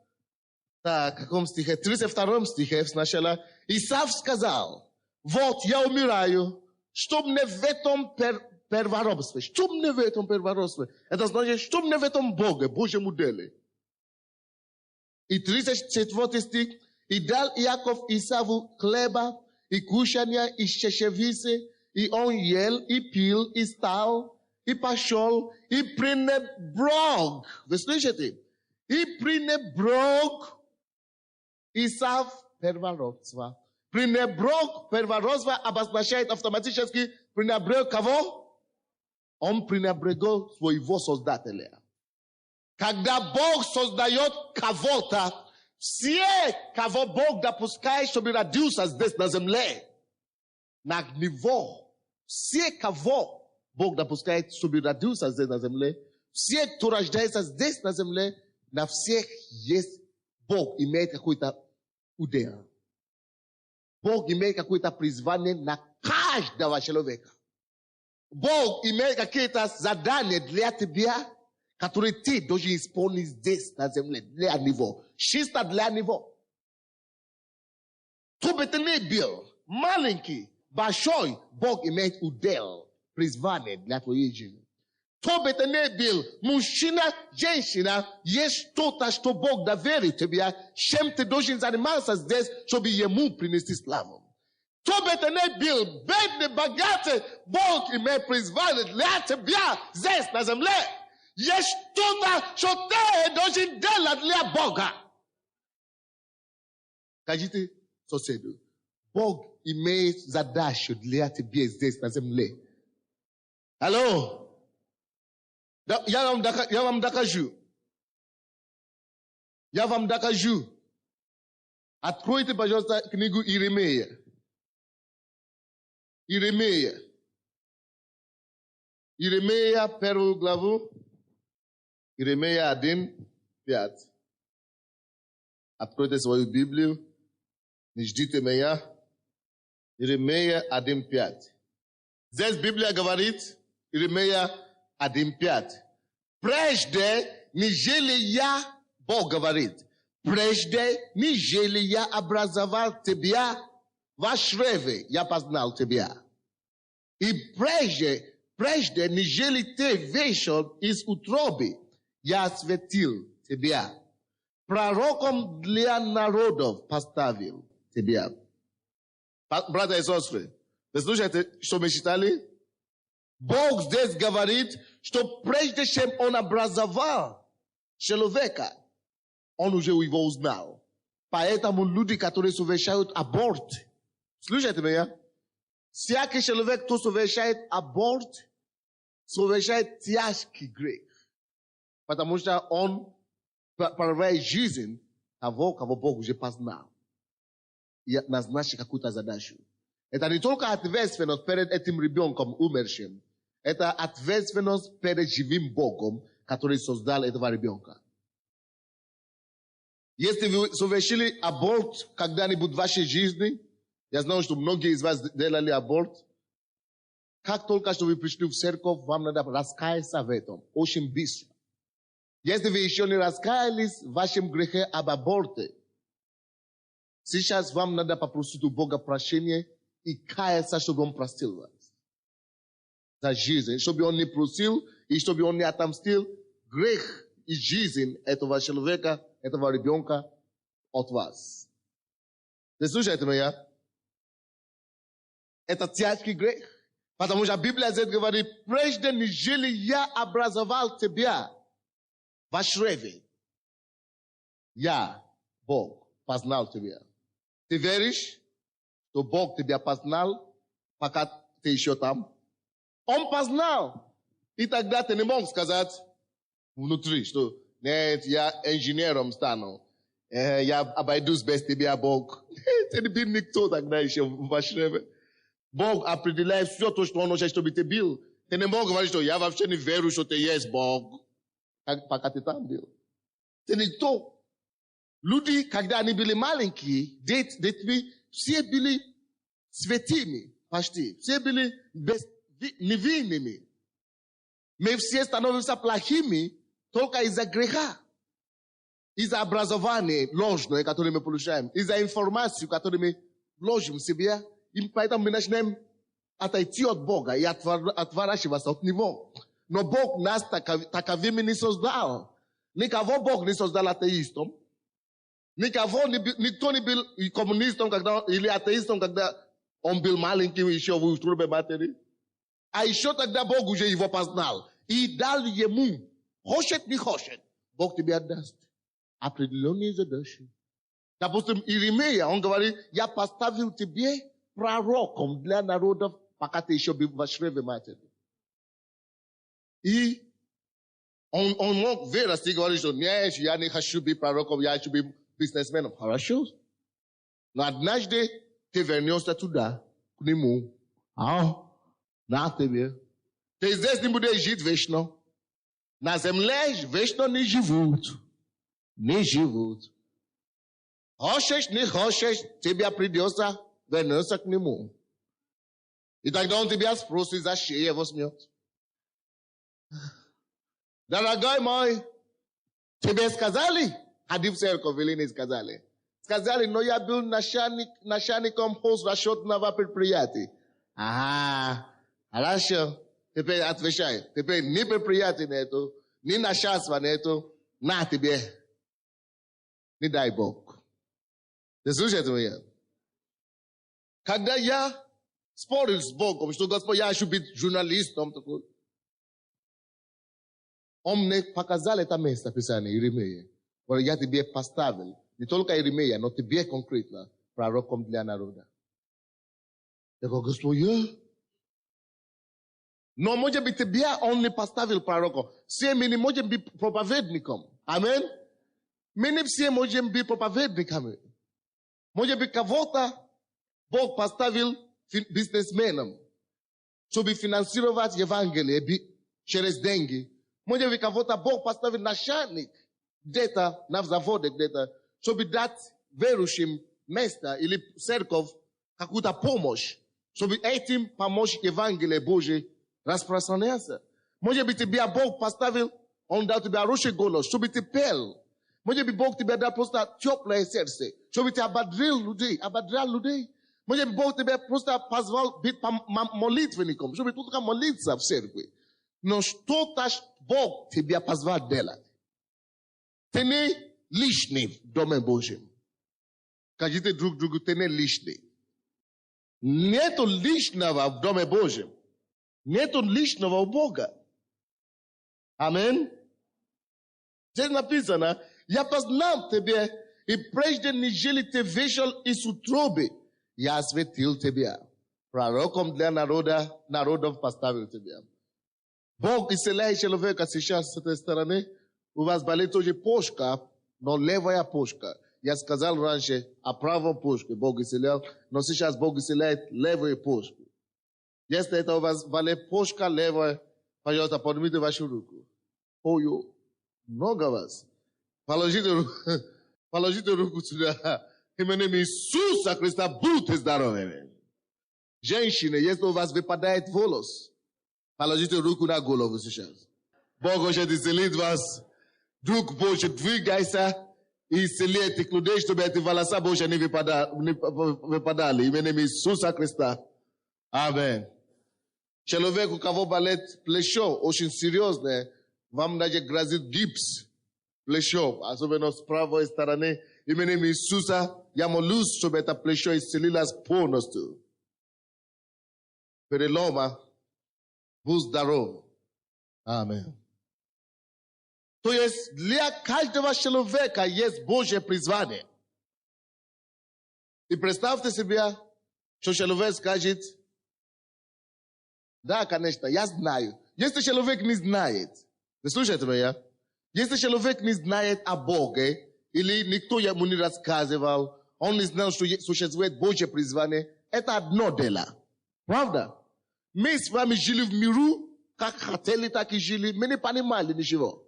так, в каком стихе? 32 стихе сначала. Исав сказал, вот я умираю, чтоб не в этом первородстве. Чтоб не в этом первородстве. Это значит, чтоб не в этом Боге, Божьем деле. И 34 стих. И дал Иаков Исаву хлеба, и кушанья, и чечевицы, и он ел, и пил, и стал, и пошел, и пренебрег. Вы слышите? И пренебрег Исав первородство. Пренебрег первородство обозначает автоматически пренебрег кого? Он пренебрегал своего Создателя. Когда Бог создает кого-то, все, кого Бог допускает, чтобы родился здесь на земле, на него, все, кого Бог допускает, чтобы родился здесь на земле, все, кто рождается здесь на земле, на всех есть Бог, имеет какой-то удел. Бог имеет какое-то призвание на каждого человека. Бог имеет какие-то задания для тебя, которые ты должен исполнить здесь на земле, для него. Чисто для него. Кто бы ты ни был, маленький, большой, Бог имеет удел, призвание для твоей жизни. Кто бы ты ни был, мужчина, женщина, есть что-то, что Бог доверит тебе, чем ты должен заниматься здесь, чтобы ему принести славу. Кто бы ты ни был, бедный, богатый, Бог имеет призвание для тебя здесь на земле. Есть что-то, что ты должен делать для Бога. Скажите соседу, Бог имеет задачу для тебя здесь на земле. Алло? Я вам докажу. Я вам докажу. Откройте, пожалуйста, книгу Иеремия. Иеремия. Иеремия, первую главу. Иеремия 1:5. Откройте свою Библию. Не ждите меня. Иеремия 1:5. Здесь Библия говорит, Иеремия 1:5. Прежде, нежели я, Бог говорит, прежде, нежели я образовал тебя в чреве, я познал тебя. И прежде, нежели ты вышел из утробы, я осветил тебя. Пророком для народов поставил тебя. Братья и сестры, вы слушаете, что мы читали? Бог здесь говорит, что прежде чем он образовал человека, он уже его узнал. Поэтому люди, которые совершают аборт, слушайте меня, всякий человек, кто совершает аборт, совершает тяжкий грех. Потому что он проявляет жизнь того, кого Бог уже познал. И назначил какую-то задачу. Это не только ответственность перед этим ребенком умершим. Это ответственность перед живым Богом, который создал этого ребенка. Если вы совершили аборт когда-нибудь в вашей жизни, я знаю, что многие из вас делали аборт, как только что вы пришли в церковь, вам надо раскаяться в этом. Очень быстро. Если вы еще не раскаялись в вашем грехе об аборте, сейчас вам надо попросить у Бога прощения и каяться, чтобы Он простил вас. За жизнь. Чтобы Он не просил и чтобы Он не отомстил грех и жизнь этого человека, этого ребенка от вас. Вы слушаете меня? Это тяжкий грех. Потому что Библия здесь говорит, прежде нежели я образовал тебя в чреве, я, Бог, познал тебя. Ты веришь, что Бог тебя познал, пока ты еще там? Он познал. И тогда ты не мог сказать внутри, что нет, я инженером стану. Я обойдусь без тебя, Бог. Ты не был никто тогда еще в чреве. Бог определяет все то, что Он хочет, чтобы ты был. Ты не мог говорить, что я вообще не верю, что ты есть Бог. Пока ты там был. Это не то. Люди, когда они были маленькие, детьми, все были святыми почти. Все были невинными. Мы все становимся плохими только из-за греха. Из-за образования ложное, которое мы получаем. Из-за информации, которую мы вложим в себя. И поэтому мы начинаем отойти от Бога и отворачиваться от Него. Но Бог нас таковыми не создал. Никого Бог не создал атеистом. Никто не был коммунистом или атеистом, когда он был маленький еще в утробе матери. А еще тогда Бог уже его познал. И дал ему, хочет, не хочет, Бог тебе отдаст определенные задачи. Допустим, Иеремия, он говорит, я поставил тебе пророком для народов, пока ты еще был в чреве матери. И он мог вырасти и говорить, что нет, я не хочу быть пророком, я хочу быть бизнесменом. Хорошо. Но однажды ты вернешься туда, к нему. На тебе. Ты здесь не будешь жить вечно. На земле вечно не живут. Не живут. Хочешь, не хочешь, тебе придется вернуться к нему. И тогда он тебя спросит, за шею возьмет. Дорогой мой, тебе сказали? Ходи в церковь или не сказали? Сказали, но я был начальником хозрасчетного предприятия. Ага, хорошо. Теперь отвечай. Теперь ни предприятия нету, ни начальства нету. На тебе. Не дай Бог. Ты слушаете меня? Когда я спорил с Богом, что Господь, я хочу быть журналистом, он мне показал это место Писания, Иеремия. Я тебе поставил, не только Иеремия, но тебе конкретно, пророком для народа. Я говорю, Господь, но может быть тебе он не поставил пророком. Все мы не можем быть проповедником. Амин? Мы не все можем быть проповедниками. Может быть кого-то Бог поставил бизнесменом, чтобы финансировать Евангелие через деньги. Может быть кого-то Бог поставил начальник где-то на заводе где-то, чтобы дать верующим место или церковь какую-то помощь, чтобы этим помочь Евангелие Божие распространяться. Может быть, тебя Бог поставил, Он дал тебе хороший голос, чтобы ты пел. Может быть, Бог тебе дал просто теплое сердце, чтобы ты ободрил людей. Может быть, Бог тебе просто позвал быть молитвенником, чтобы только молиться в церкви. Но что-то Бог тебя позвал делать. Ты не лишний в Доме Божьем. Скажите друг другу, ты не лишний. Нету лишнего в Доме Божьем. Нету лишнего у Бога. Амин. Здесь написано, я познал тебя, и прежде нежели ты вышел из утробы, я осветил тебя. Пророком для народов поставил тебя. Бог исцеляет человека сейчас с этой стороны. У вас болит тоже почка, но левая почка. Я сказал раньше о правой почке Бог исцелял, но сейчас Бог исцеляет левую почку. Если это у вас болит почка левая, пожалуйста, поднимите вашу руку. Ой, много вас. Положите руку сюда. Именем Иисуса Христа будьте здоровыми. Женщины, если у вас выпадает волос, положите руку на голову сейчас. Бог хочет исцелить вас. Друг Божий, двигайся и исцеляй тех людей, чтобы эти волоса Божьи не выпадали. Именем Иисуса Христа. Амин. Человек, у кого болит плечо, очень серьезное, вам даже грозит гипс плечо, особенно с правой стороны. Именем Иисуса, я молюсь, чтобы это плечо исцелилось полностью. Перелома, будь здоров. Амин. То есть для каждого человека есть Божье призвание. И представьте себе, что человек скажет, да, конечно, я знаю. Если человек не знает, вы слушаете меня? Если человек не знает о Боге, или никто ему не рассказывал, он не знал, что существует Божье призвание, это одно дело. Правда? Мы с вами жили в миру, как хотели, так и жили. Мы не понимали ничего.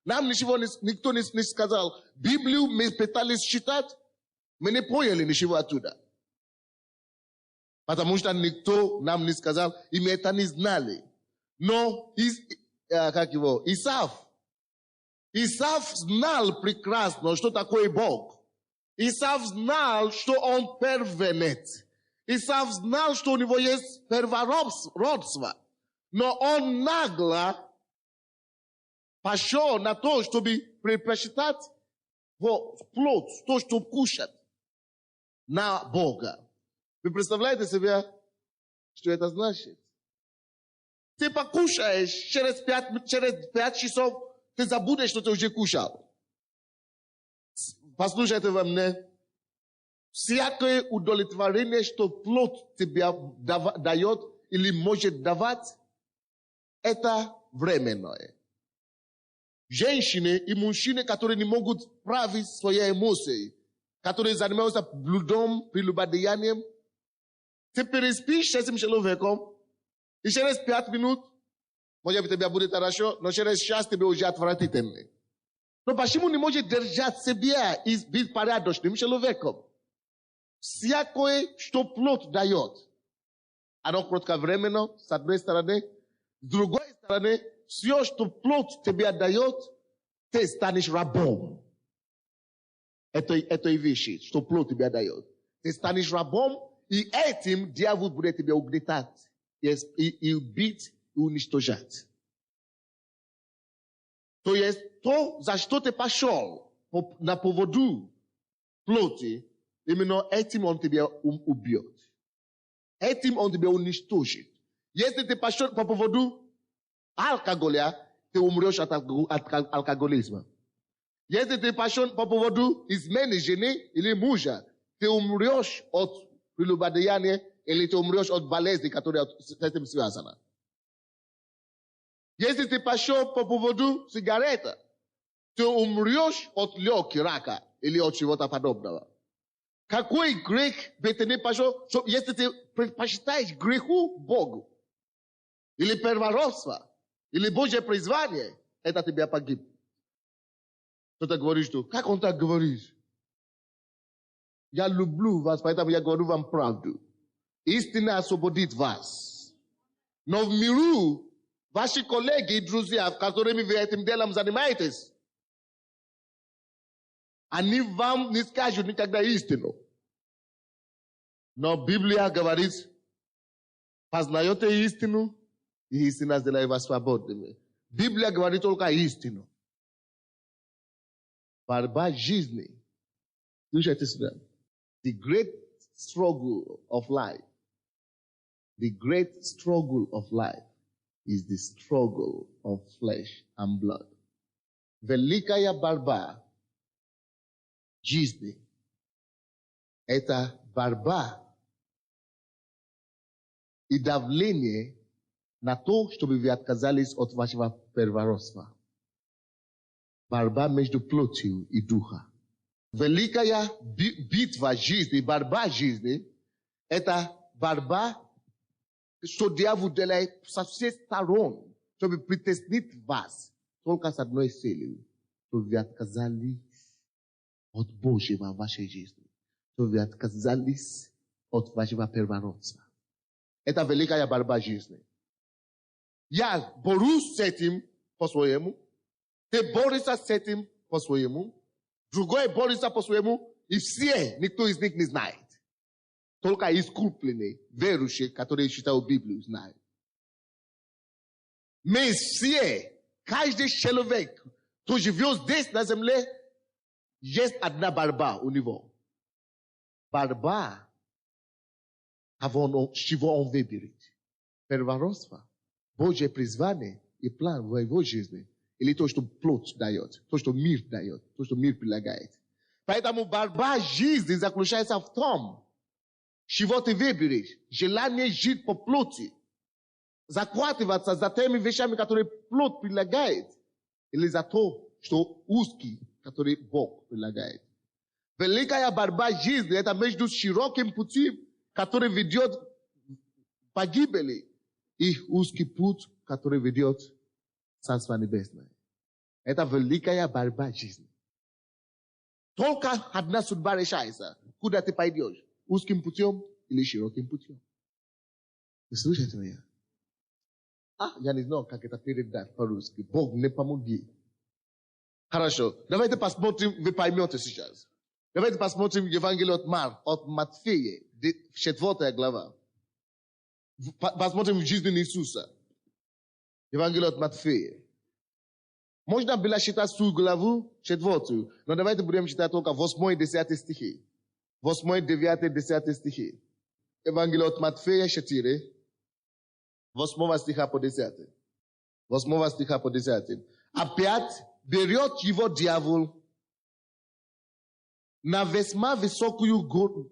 Нам никто не сказал. Библию мы пытались читать, мы не поняли ничего оттуда. Потому что никто нам не сказал, и мы это не знали. Но Исав знал прекрасно, что такое Бог. Исав знал, что он первенец. Исав знал, что у него есть первородство. Но он нагло пошел на то, чтобы предпочитать плод, то, что кушать, на Бога. Вы представляете себе, что это значит? Ты покушаешь, через 5 часов ты забудешь, что ты уже кушал. Послушайте во мне. Всякое удовлетворение, что плод тебе дает или может давать, это временное. Женщины и мужчины, которые не могут править свои эмоции, которые занимаются блудом, прелюбодеянием, ты переспишь с этим человеком, и через 5 минут, может быть, тебе будет хорошо, но через час тебе уже отвратительно. Но почему не может держать себя и быть порядочным человеком? Всякое, что плод дает, оно кратковременно, с одной стороны, с другой стороны, все, что плод тебе дает, ты станешь рабом этой вещи, что плод тебе дает. Ты станешь рабом, и этим дьявол будет тебя угнетать, и убить, и уничтожать. То есть, то, за что ты пошел на поводу плоти, именно этим он тебя убьет. Этим он тебя уничтожит. Если ты пошел по поводу алкоголя, ты умрешь от алкоголизма. Если ты пошел по поводу измены жены или мужа, ты умрешь от прелюбодеяния или ты умрешь от болезни, которая с этим связана. Если ты пошел по поводу сигарета, ты умрешь от легкого рака или от чего-то подобного. Какой грех бы ты не пошел, если ты предпочитаешь греху Богу, или первородство, или Божье призвание, это тебя погиб. Что ты говоришь, что? Как он так говорит? Я люблю вас, поэтому я говорю вам правду. Истина освободит вас. Но в миру, ваши коллеги и друзья, которыми вы этим делом занимаетесь, они вам не скажут никогда истину. Но Библия говорит, познаете истину, и истина сделает вас свободными. Библия говорит только истину. Борьба жизни. Слушайте сюда. The great struggle of life. The great struggle of life is the struggle of flesh and blood. Великая борьба жизни. Это борьба и давление на то, чтобы вы отказались от вашего первородства. Борьба между плотью и духом. Великая битва жизни, борьба жизни, это борьба, что дьявол делает со всех сторон, чтобы притеснить вас только с одной целью, чтобы вы отказались от Божьего в вашей жизни, чтобы вы отказались от вашего первородства. Это великая борьба жизни. Я борюсь с этим по-своему, ты борешься с этим по-своему, другой борется по-своему, и все, никто из них не знает. Только искупленные, верующие, которые читают Библию, знают. Мы все, каждый человек, кто живет здесь на земле, есть одна борьба у него. Борьба, чего он выберет. Первородство, Божье призвание и план в его жизни. Или то, что плоть дает, то, что мир дает, то, что мир предлагает. Поэтому борьба жизни заключается в том, чего ты выберешь. Желание жить по плоти. Захватываться за теми вещами, которые плоть предлагает. Или за то, что узкий, который Бог предлагает. Великая борьба жизни, это между широким путем, который ведет к погибели, и узкий путь, который ведет в Царство Небесное. Это великая борьба жизни. Только одна судьба решается. Куда ты пойдешь? Узким путем или широким путем? Вы слышите меня? Я не знаю, как это передать по-русски. Бог не помоги. Хорошо. Давайте посмотрим, вы поймете сейчас. Давайте посмотрим Евангелие от Матфея, 4 глава. Посмотрим жизнь Иисуса. Евангелие от Матфея. Можно было читать всю главу 4, но давайте будем читать только 8 и 10 стихи. 8, 9, 10 стихи. Евангелие от Матфея 4, 8 стиха по 10. 8 стиха по 10. Опять берет его дьявол на весьма высокую гору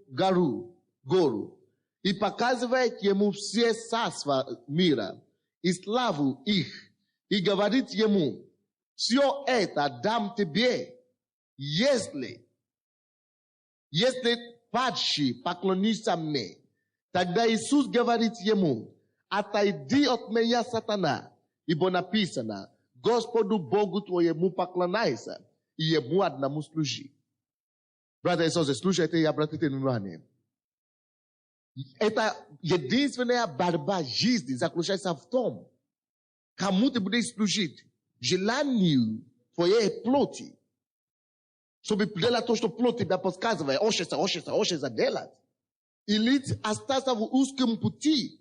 и показывает ему все царства мира и славу их, и говорит ему: все это дам тебе, если падший поклонится мне. Тогда Иисус говорит ему: отойди от меня, сатана, ибо написано: Господу Богу твоему поклоняйся, и ему одному служи. Братья и сестры, слушайте и обратите внимание. Это единственная борьба жизни заключается в том, кому ты будешь служить. Желанию твоей плоти, чтобы делать то, что плоть тебя подсказывает, хочется делать. Или остаться в узком пути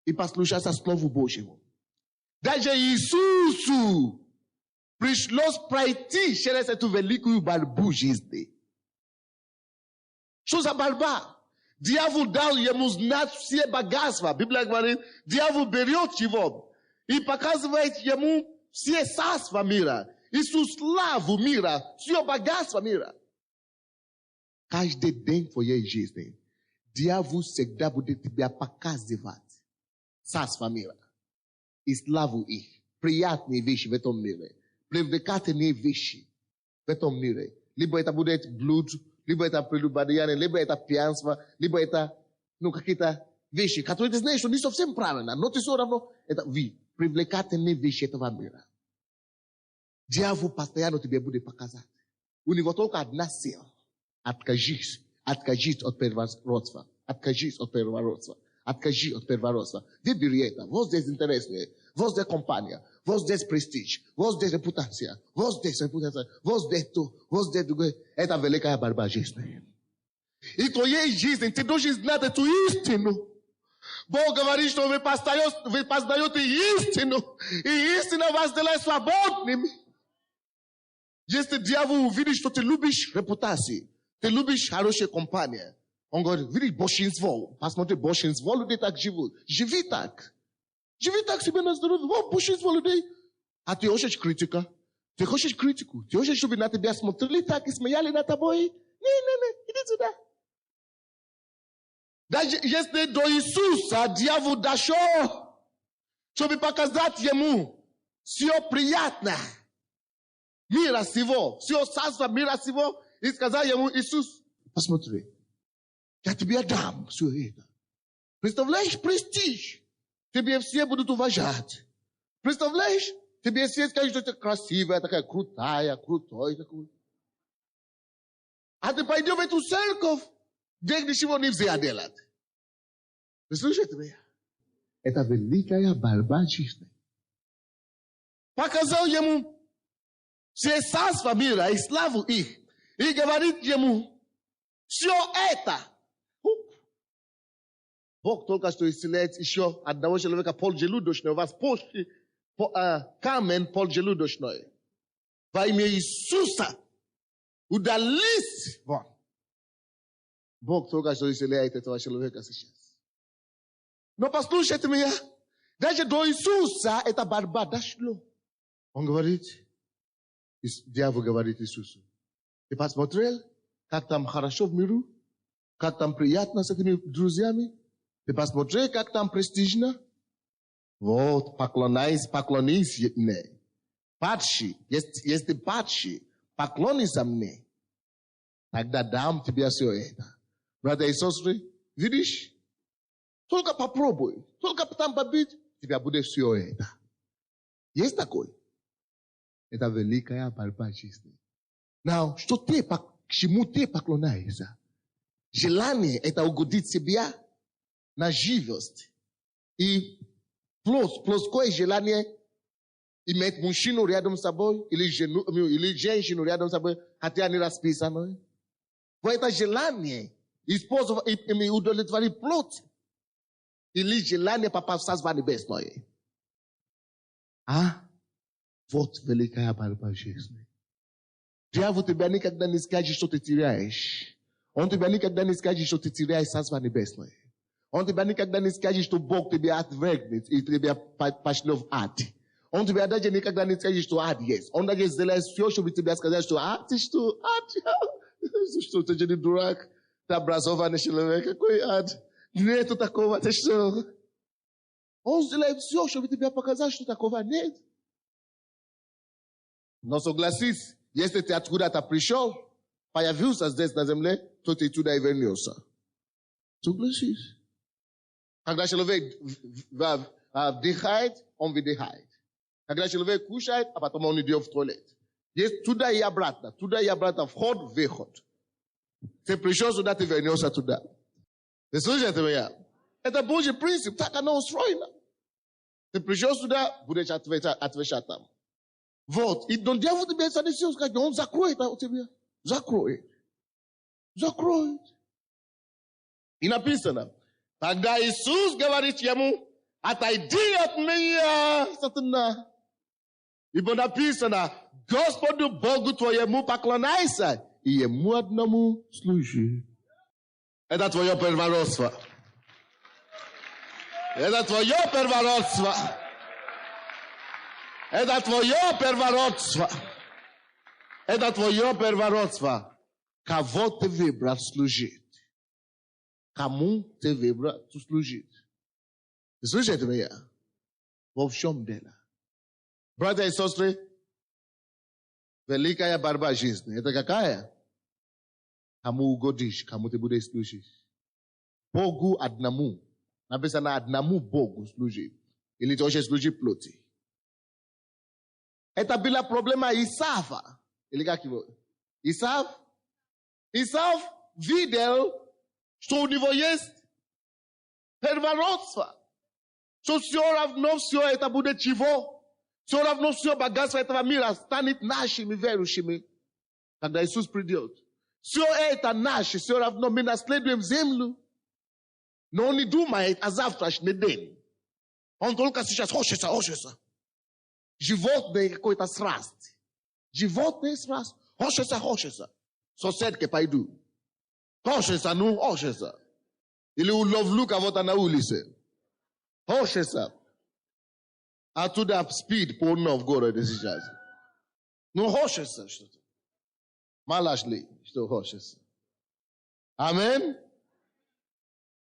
и послушаться Слову Божьему. Даже Иисусу пришлось пройти через эту великую борьбу жизни. Что за борьба? Дьявол дал ему знать все богатства. Библия говорит, дьявол берет его и показывает ему все царства мира, и всю славу мира, все богатство мира. Каждый день твоей жизни дьявол всегда будет тебя показывать царства мира и славу их, приятные вещи в этом мире, привлекательные вещи в этом мире. Либо это будет блуд, либо это прелюбодеяние, либо это пьянство, либо это какие-то вещи, которые ты знаешь, что не совсем правильно, но ты все равно это привлекательные вещи этого мира. Дьявол постоянно тебе будет показать. У него только одна сила. Откажись от первородства. Откажись от первородства. Откажись от первородства. Выбери это. Вот здесь интереснее. Вот здесь компания. Вот здесь престиж. Вот здесь репутация. Вот здесь репутация. Вот здесь то. Вот здесь другое. Это великая борьба жизни. И твоей жизни ты должен знать эту истину. Бог говорит, что вы познаете истину. И истина вас делает свободными. Если дьявол увидит, что ты любишь репутацию, ты любишь хорошая компания, он говорит, видишь, большинство, посмотри, большинство людей так живут. Живи так себе на здоровье. Вот большинство людей. А ты хочешь критика? Ты хочешь критику? Ты хочешь, чтобы на тебя смотрели так и смеяли над тобой? Не, иди сюда. Даже если до Иисуса дьявол дошел, чтобы показать ему все приятно мира сего, все царство мира сего, и сказал ему: Иисус, посмотри, я тебе дам все это. Представляешь, престиж. Тебе все будут уважать. Представляешь, тебе все скажут, что ты красивая, такая крутая, крутой такой. А ты пойдешь в эту церковь, где ничего нельзя делать. Вы слышите меня? Это великая борьба жизни. Показал ему все царства мира и славу их. И говорит ему: все это. Бог только что исцеляет еще одного человека поджелудочного. У вас камень поджелудочный. Во имя Иисуса удались вон. Бог только что исцеляет этого человека сейчас. Но послушайте меня. Даже до Иисуса эта борьба дошло. Он говорит, дьявол говорит Иисусу: ты посмотрел, как там хорошо в миру? Как там приятно с этими друзьями? Ты посмотри, как там престижно. Вот, поклонись мне. Падший, если падший, поклонись мне. Тогда дам тебе все это. Братья и сестры, видишь? Только попробуй. Только там побить, тебя будет все это. Есть такой? Это великая борьба жизни. Now, что ты, к чему ты поклоняешься? Желание – это угодить себя на живость. И плоское желание иметь мужчину рядом с собой или женщину рядом с собой, хотя они расписаны. Вот это желание использовать и удовлетворить плоть или желание попасть в Царство Небесное. Вот великая борьба жизни. Дьявол тебя никогда не скажет, что ты теряешь. Он тебя никогда не скажет, что ты теряешь Царство Небесное. Он тебя никогда не скажет, что Бог тебя отвергнет и тебя пошлет в ад. Он тебя даже никогда не скажет, что ад есть. Он даже сделает все, чтобы тебе сказать, что ты что, ад? Что ты же не дурак? Ты образованный человек, какой ад? Нету такого, ты что? Он сделает все, чтобы тебе показать, что такого нет. Но согласись, если ты откуда-то пришел, появился здесь на земле, то ты туда и вернешься. Согласись. Когда человек вдыхает, он выдыхает. Когда человек кушает, а потом он идет в туалет. Есть туда и обратно, вход, выход. Ты пришел сюда, ты вернешься туда. Ты слышите меня? Это Божий принцип, так оно устроено. Ты пришел сюда, будешь отвечать там. Вот. И дьявол тебе занесет, сказать, он закроет у тебя. Закроет. И написано, тогда Иисус говорит ему, отойди от меня, сатана. Ибо написано, Господу Богу твоему поклоняйся, и ему одному служи. Это твое первородство. Это твое первородство. Это твое первородство. Это твое первородство. Кого ты выбрал служить? Кому ты выбрал служить? Слышите меня? Во всем дело. Братья и сестры, великая борьба жизни. Это какая? Кому угодишь, кому ты будешь служить? Богу одному. Написано одному Богу служить. Или ты хочешь служить плоти. Это было проблема Исава. Или как его? Исав видел, что у него есть первородство. Что все равно все это будет чего? Все равно все богатство этого мира станет нашими верующими, когда Иисус придет. Все это наше, все равно мы наследуем землю. Но он не думает о завтрашний день. Он только сейчас хочется. Животное какой-то страсть. Животное страсть. Хочется. Соседке пойду. Хочется. Или уловлю кого-то на улице. Хочется. Оттуда спид полно в городе сейчас. Хочется что-то. Малаш ли, что хочется. Амин.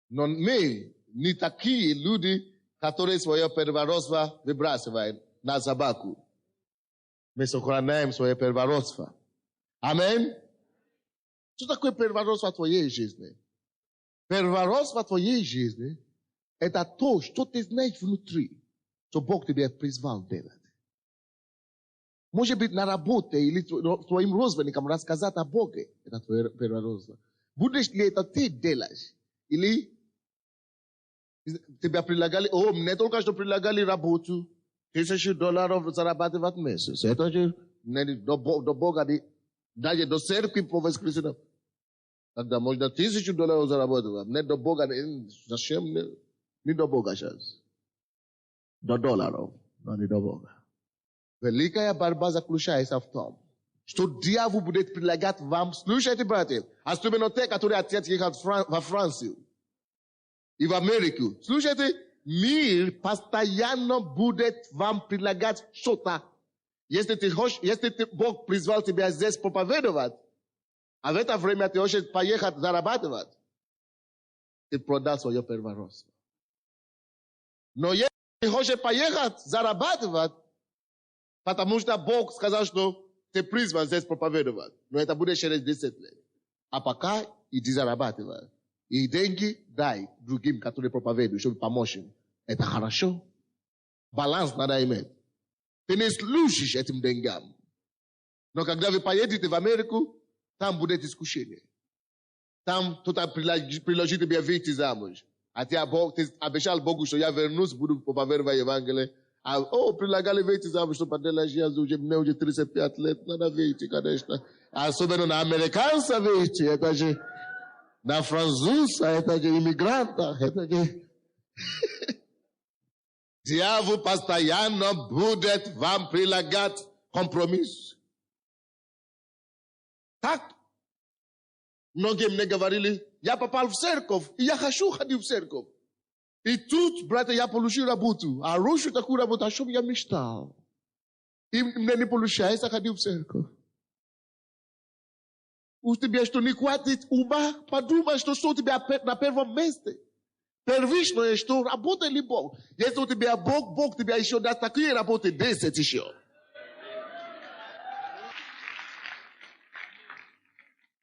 Но мы не такие люди, которые свое первородство выбрасывают на собаку. Мы сохраняем свое первородство. Амин. Что такое первородство в твоей жизни? Первородство в твоей жизни – это то, что ты знаешь внутри, что Бог тебя призвал делать. Может быть, на работе или твоим родственникам рассказать о Боге. Это твое первородство. Будешь ли это ты делаешь? Или тебя предлагали, мне только что предлагали работу, $1000 зарабатывать в месяц. Это же до Бога, даже до церкви по воскресеньям. Тогда можно $1000 зарабатывать. Не до Бога, зачем не до Бога сейчас. До долларов, но не до Бога. Великая борьба заключается в том, что дьявол будет предлагать вам, слушайте, братья, особенно те, которые хотят ехать во Францию и в Америку. Слушайте, мир постоянно будет вам предлагать что-то. Если Бог призвал тебя здесь проповедовать, а в это время ты хочешь поехать зарабатывать, ты продал свое первородство. Но если ты хочешь поехать зарабатывать, потому что Бог сказал, что ты призван здесь проповедовать, но это будет через 10 лет. А пока иди зарабатывай. И деньги дай другим, которые проповедуют, чтобы помочь им. Это хорошо. Баланс надо иметь. Ты не служишь этим деньгам. Но когда вы поедете в Америку, там будет искушение. Там кто-то предложит тебе выйти замуж. А ты обещал Богу, что я вернусь, буду проповедовать Евангелие. Предлагали выйти замуж, что поделаешь, мне уже 35 лет, надо выйти, конечно. Особенно на американца выйти, это же на француза, это же иммигранта, это же... Дьявол постоянно будет вам предлагать компромисс. Так? Многие мне говорили, я попал в церковь, и я хочу ходить в церковь. И тут, братья, я получил работу. А раньше такую работу, о чем я мечтал. И мне не получается ходить в церковь. У тебя что, не хватит ума? Подумай, что у тебя на первом месте. Первичное, что работа ли Бог. Если у тебя Бог, Бог тебя еще даст такие работы 10 еще.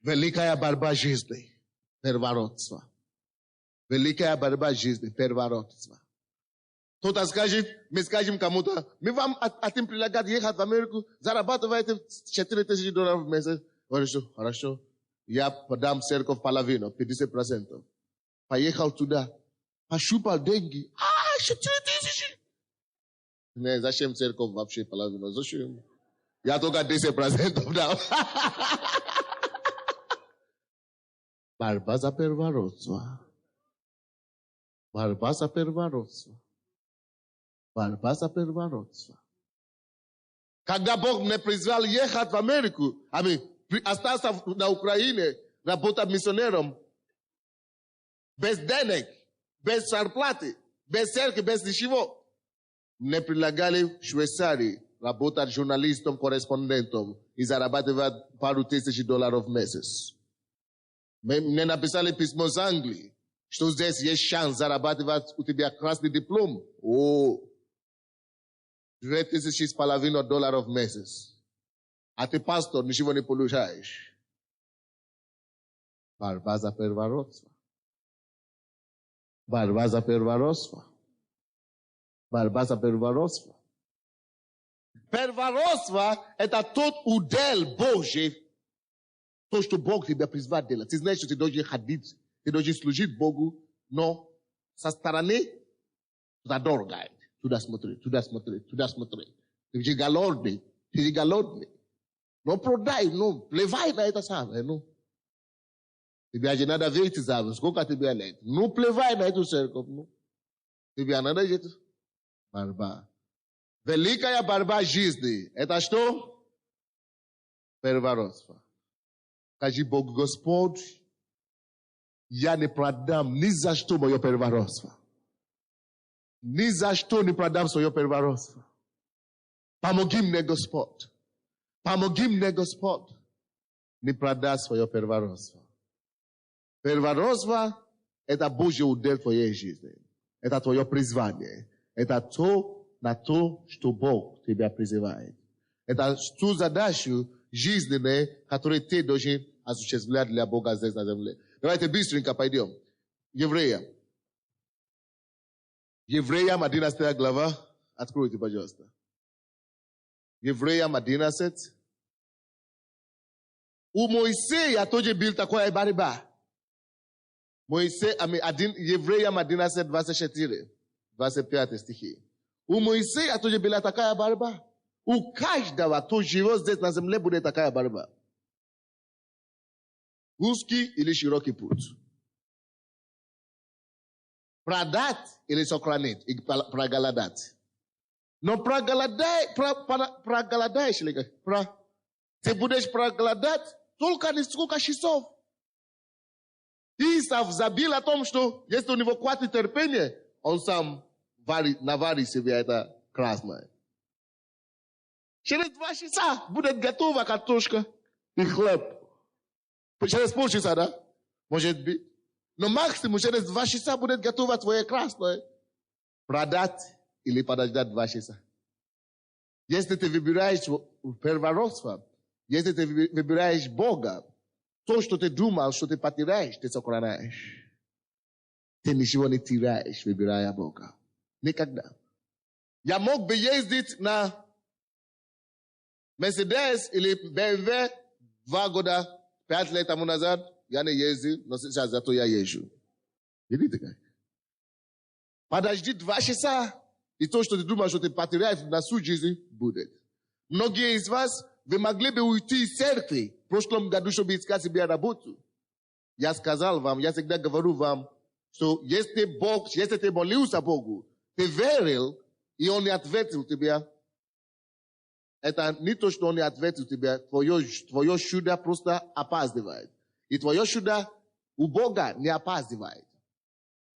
Великая борьба жизни. Первородство. Великая борьба жизни. Первородство. Кто-то скажет, мы скажем кому-то, мы вам хотим предлагать ехать в Америку, зарабатываете $4000 в месяц. Хорошо. Я подам церковь половину, 50%. Поехал туда. Пощупал деньги. 4000. Не, зачем церковь вообще половину? Зачем? Я только 10% дал. Борьба за первородство. Борьба за первородство. Борьба за первородство. Когда Бог меня призвал ехать в Америку, остался на Украине, работать миссионером, без денег, без зарплаты, без церкви, без ничего. Мне предлагали в Швейцарии работать журналистом, корреспондентом и зарабатывать пару $1000 в месяц. Мне написали письмо с Англии, что здесь есть шанс зарабатывать, у тебя красный диплом. $2500 в месяц. А ты пастор, ничего не получаешь. Борьба за первородство. Борьба за первородство. Борьба за первородство. Первородство – это тот удел Божий, то, что Бог тебя призвал делать. Ты знаешь, что ты должен ходить, ты должен служить Богу, но со стороны туда дорогает. Туда смотри. Ты же голодный. Но продай, плевай на это самое, Тебе же надо выйти замуж, сколько тебе лет. Плевай на эту церковь, Тебе надо жить. Борьба. Великая борьба жизни. Это что? Первородство. Скажи Богу, Господь, я не продам ни за что мое первородство. Ни за что не продам свое первородство. Помоги мне, Господь. Помоги мне, Господь. Не продать свое первородство. Первородство – это Божий удел твоей жизни. Это твое призвание. Это на то, что Бог тебя призывает. Это ту задачу жизненную, которую ты должен осуществлять для Бога здесь на земле. Давайте быстренько пойдем. Евреям 11 глава. Откройте, пожалуйста. Евреям 11. У Моисея тоже был такая борьба. Евреям 11, 24, 25 стихи. У Моисея тоже была такая борьба. У каждого, кто живет здесь на земле, будет такая борьба. Узкий или широкий путь. Продать или сохранить, и проголодать. Но проголодаешь, ты будешь проголодать только несколько часов. Исав забил о том, что если у него хватит терпения, он сам наварит себе это красное. Через 2 часа будет готова картошка и хлеб. Через полчаса, да? Может быть. Но максимум через 2 часа будет готова твое красное. Продать или подождать 2 часа. Если ты выбираешь первородство, если ты выбираешь Бога, то, что ты думал, что ты потеряешь, ты сохраняешь. Ты ничего не теряешь, выбирая Бога. Никогда. Я мог бы ездить на Mercedes или BMW, 2 года, 5 лет тому назад, я не ездил, но сейчас зато я езжу. Видите как? Подожди 2 часа, и то, что ты думаешь, что ты потеряешь на всю жизнь, будет. Многие из вас, вы могли бы уйти из церкви в прошлом году, чтобы искать себе работу. Я сказал вам, я всегда говорю вам, что если Бог, если ты молился Богу, ты верил, и Он не ответил тебе, это не то, что Он не ответил тебе, твое чудо просто опаздывает. И твое чудо у Бога не опаздывает.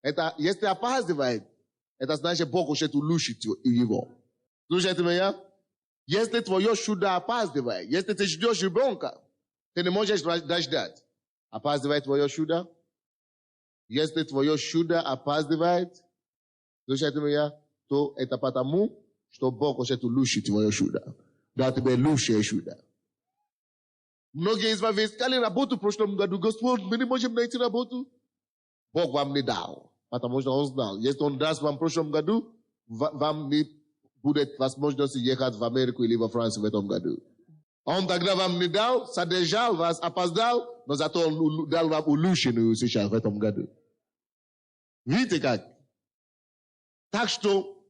Это, если опаздывает, это значит, Бог хочет улучшить его. Слушайте меня? Если твое чудо опаздывает, если ты ждешь ребенка, ты не можешь ждать. Опаздывает твое чудо? Если твое чудо опаздывает, слушайте меня, то это потому, что Бог хочет улучшить твое чудо. Да, тебе лучшее чудо. Многие из вас искали работу в прошлом году. Господь, мы не можем найти работу. Бог вам не дал, потому что Он знал. Если Он даст вам в прошлом году, вам не будет возможности ехать в Америку или во Францию в этом году. Он тогда вам не дал, задержал вас, опоздал, но зато Он дал вам улучшенную сейчас в этом году. Видите как? Так что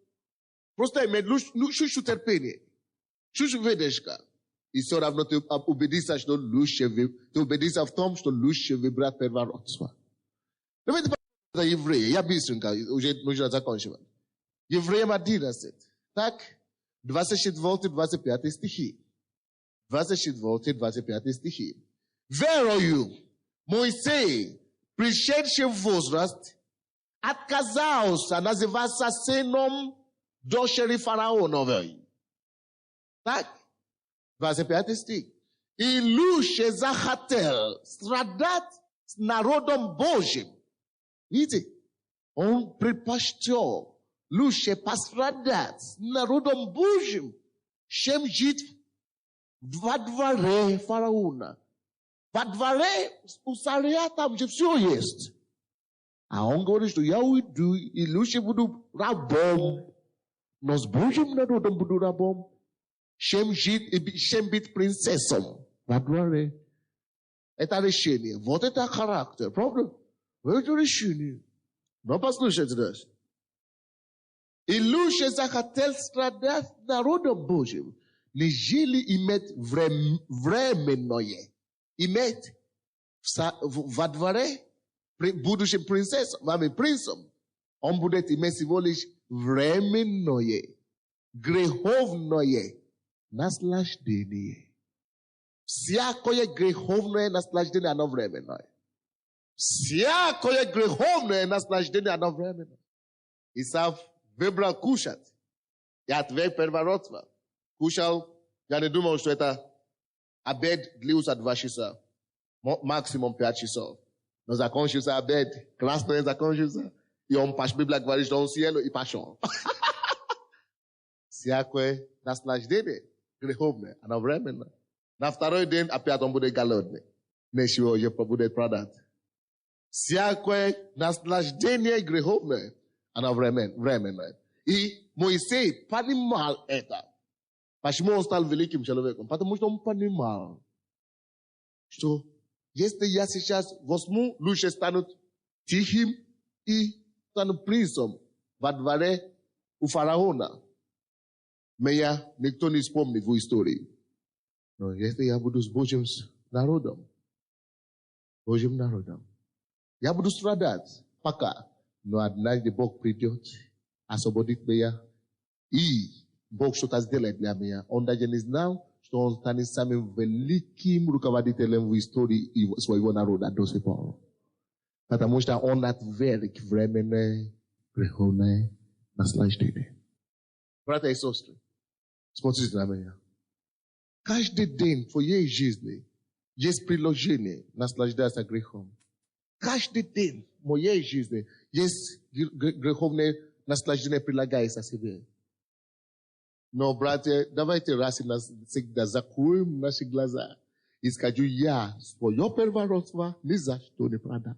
просто иметь чуть-чуть терпение, чуть-чуть выдержка. И все равно ты убедишься, что лучше, ты убедишься в том, что лучше выбрать первородство. Давайте посмотрим Евреи. Я быстренько, уже нужно заканчивать. Евреям 11. Так, 24-25 стихи. 24-25 стихи. Верою, Моисей, пришедший в возраст, отказался называться сыном дочери фараоновой. Так, 25 стих. И лучше захотел страдать с народом Божьим. Видите? Он предпочел лучше пострадать с народом Божьим, чем жить во дворе фараона. Во дворе у царя там же все есть. А он говорит, что я уйду и лучше буду рабом. Но с Божьим народом буду рабом. Чем жить и чем быть принцессом во дворе. Это решение. Вот это характер. Правда? Это решение. Но послушайте дальше. И лучше захотел страдать народом Божьим, нежели иметь временное. Иметь во дворе будущим принцессом, вами принцем. Он будет иметь всего лишь временное, греховное наслаждение. Всякое греховное наслаждение, оно временное. Всякое греховное наслаждение, оно временное. Исав выбрал кушать и отверг первородство. Кушал, я не думал, что это обед длился 2 часа. Максимум 5 часов. Но закончился обед, классно закончился. И он Библия говорит, что он cielo и пошел. Всякое наслаждение греховное, оно временно. На второй день опять он будет голодный. Ничего уже будет продать. Всякое наслаждение греховное, оно временное. И Моисей понимал это. Почему он стал великим человеком? Потому что он понимал, что если я сейчас возьму, лучше стану тихим и стану принцем во дворе у фараона. Меня никто не вспомнит в истории. Но если я буду с Божьим народом, я буду страдать пока. Но однажды Бог придет, освободит меня, и Бог что-то сделает для меня. Он даже не знал, что он станет самым великим руководителем в истории своего народа до сих пор. Потому что он отверг временное греховное наслаждение. Братья и сестры, смотрите на меня. Каждый день в твоей жизни есть приложение наслаждаться грехом. Каждый день в моей жизни есть греховное наслаждение прилагается себе. Но, братья, давайте раз и навсегда закроем наши глаза и скажу, я свое первородство ни за что не продам.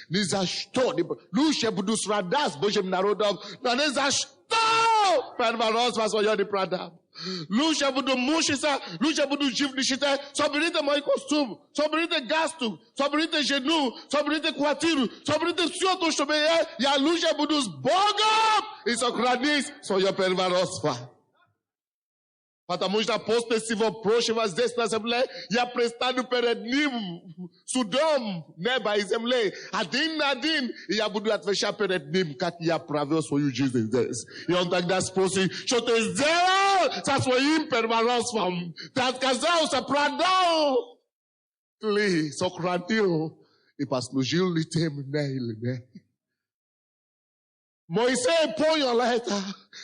Ни за что не продам. Лучше буду страдать с Божьим народом, но ни за что Pervarosva svoje nepravda. Ludzie będą musieć, ludzie będą dziwni się, соберите мой костюм, соберите галстук, соберите жену, соберите квартиру, соберите все то, что я ludzie буду с Богом и сохранить свое первородство. Потому что после всего прочего здесь на земле я предстану перед ним судом неба и земли. Один на один, и я буду отвечать перед ним, как я провел свою жизнь здесь. И он тогда спросит, что ты сделал со своим первородством? Ты отказался, продал ли, сохранил и послужил ли ты мне или нет? Моисей понял это.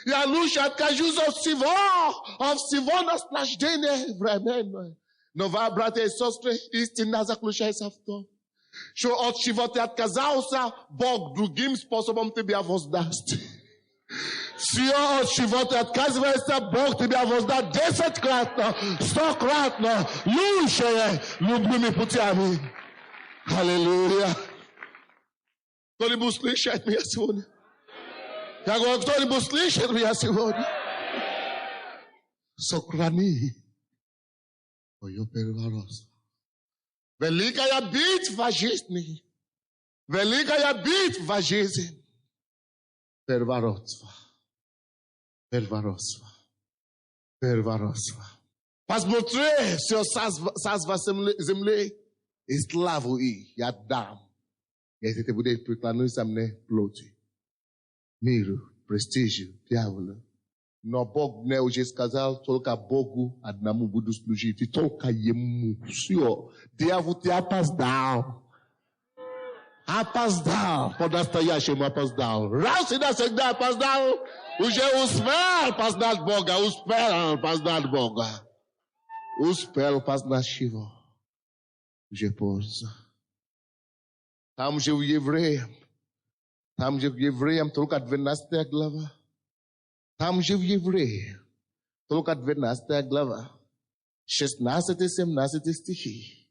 Я лучше откажусь от всего наслаждения временное. Но вы, братья и сестры, истина заключается в том, что от чего ты отказался, Бог другим способом тебя воздаст. Все, от чего ты отказываешься, Бог тебя воздаст 10-кратно, 100-кратно, лучше любыми путями. Аллилуйя. Кто-нибудь слышит меня сегодня? Я говорю, кто-нибудь слышит меня сегодня? Сохрани твое первородство. Великая битва жизни. Великая битва жизни. Первородство. Первородство. Первородство. Посмотри все царство земли и славу их я дам. Если ты будешь преклониться мне плоти. Миру, престижу, дьяволу. Но Бог мне уже сказал, только Богу одному буду служить, и только Ему. Все, дьявол, ты опоздал. Опоздал, по-настоящему опоздал. Раз и навсегда опоздал, уже успел познать Бога, успел познать Бога. Успел познать Его. Уже поздно. Там же в Евреям. Там же в Евреям только 12 глава. Там же в Евреям только 12 глава. 16-17 стихи.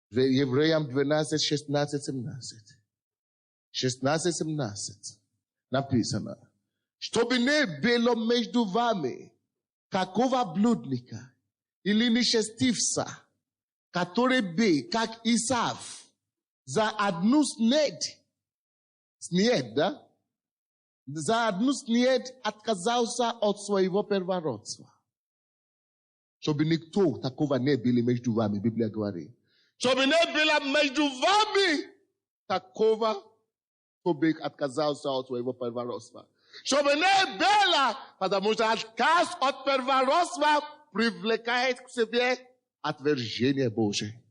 В Евреям 12, 16, 17. 16-17 написано. Чтобы не было между вами какого блудника или нечестивца, который бы, как Исав, за одну снедь, да? За одну снедь отказался от своего первородства. Чтобы никто такого не было между вами, Библия говорит. Чтобы не было между вами такого, кто бы отказался от своего первородства. Чтобы не было, потому что отказ от первородства привлекает к себе отвержение Божие.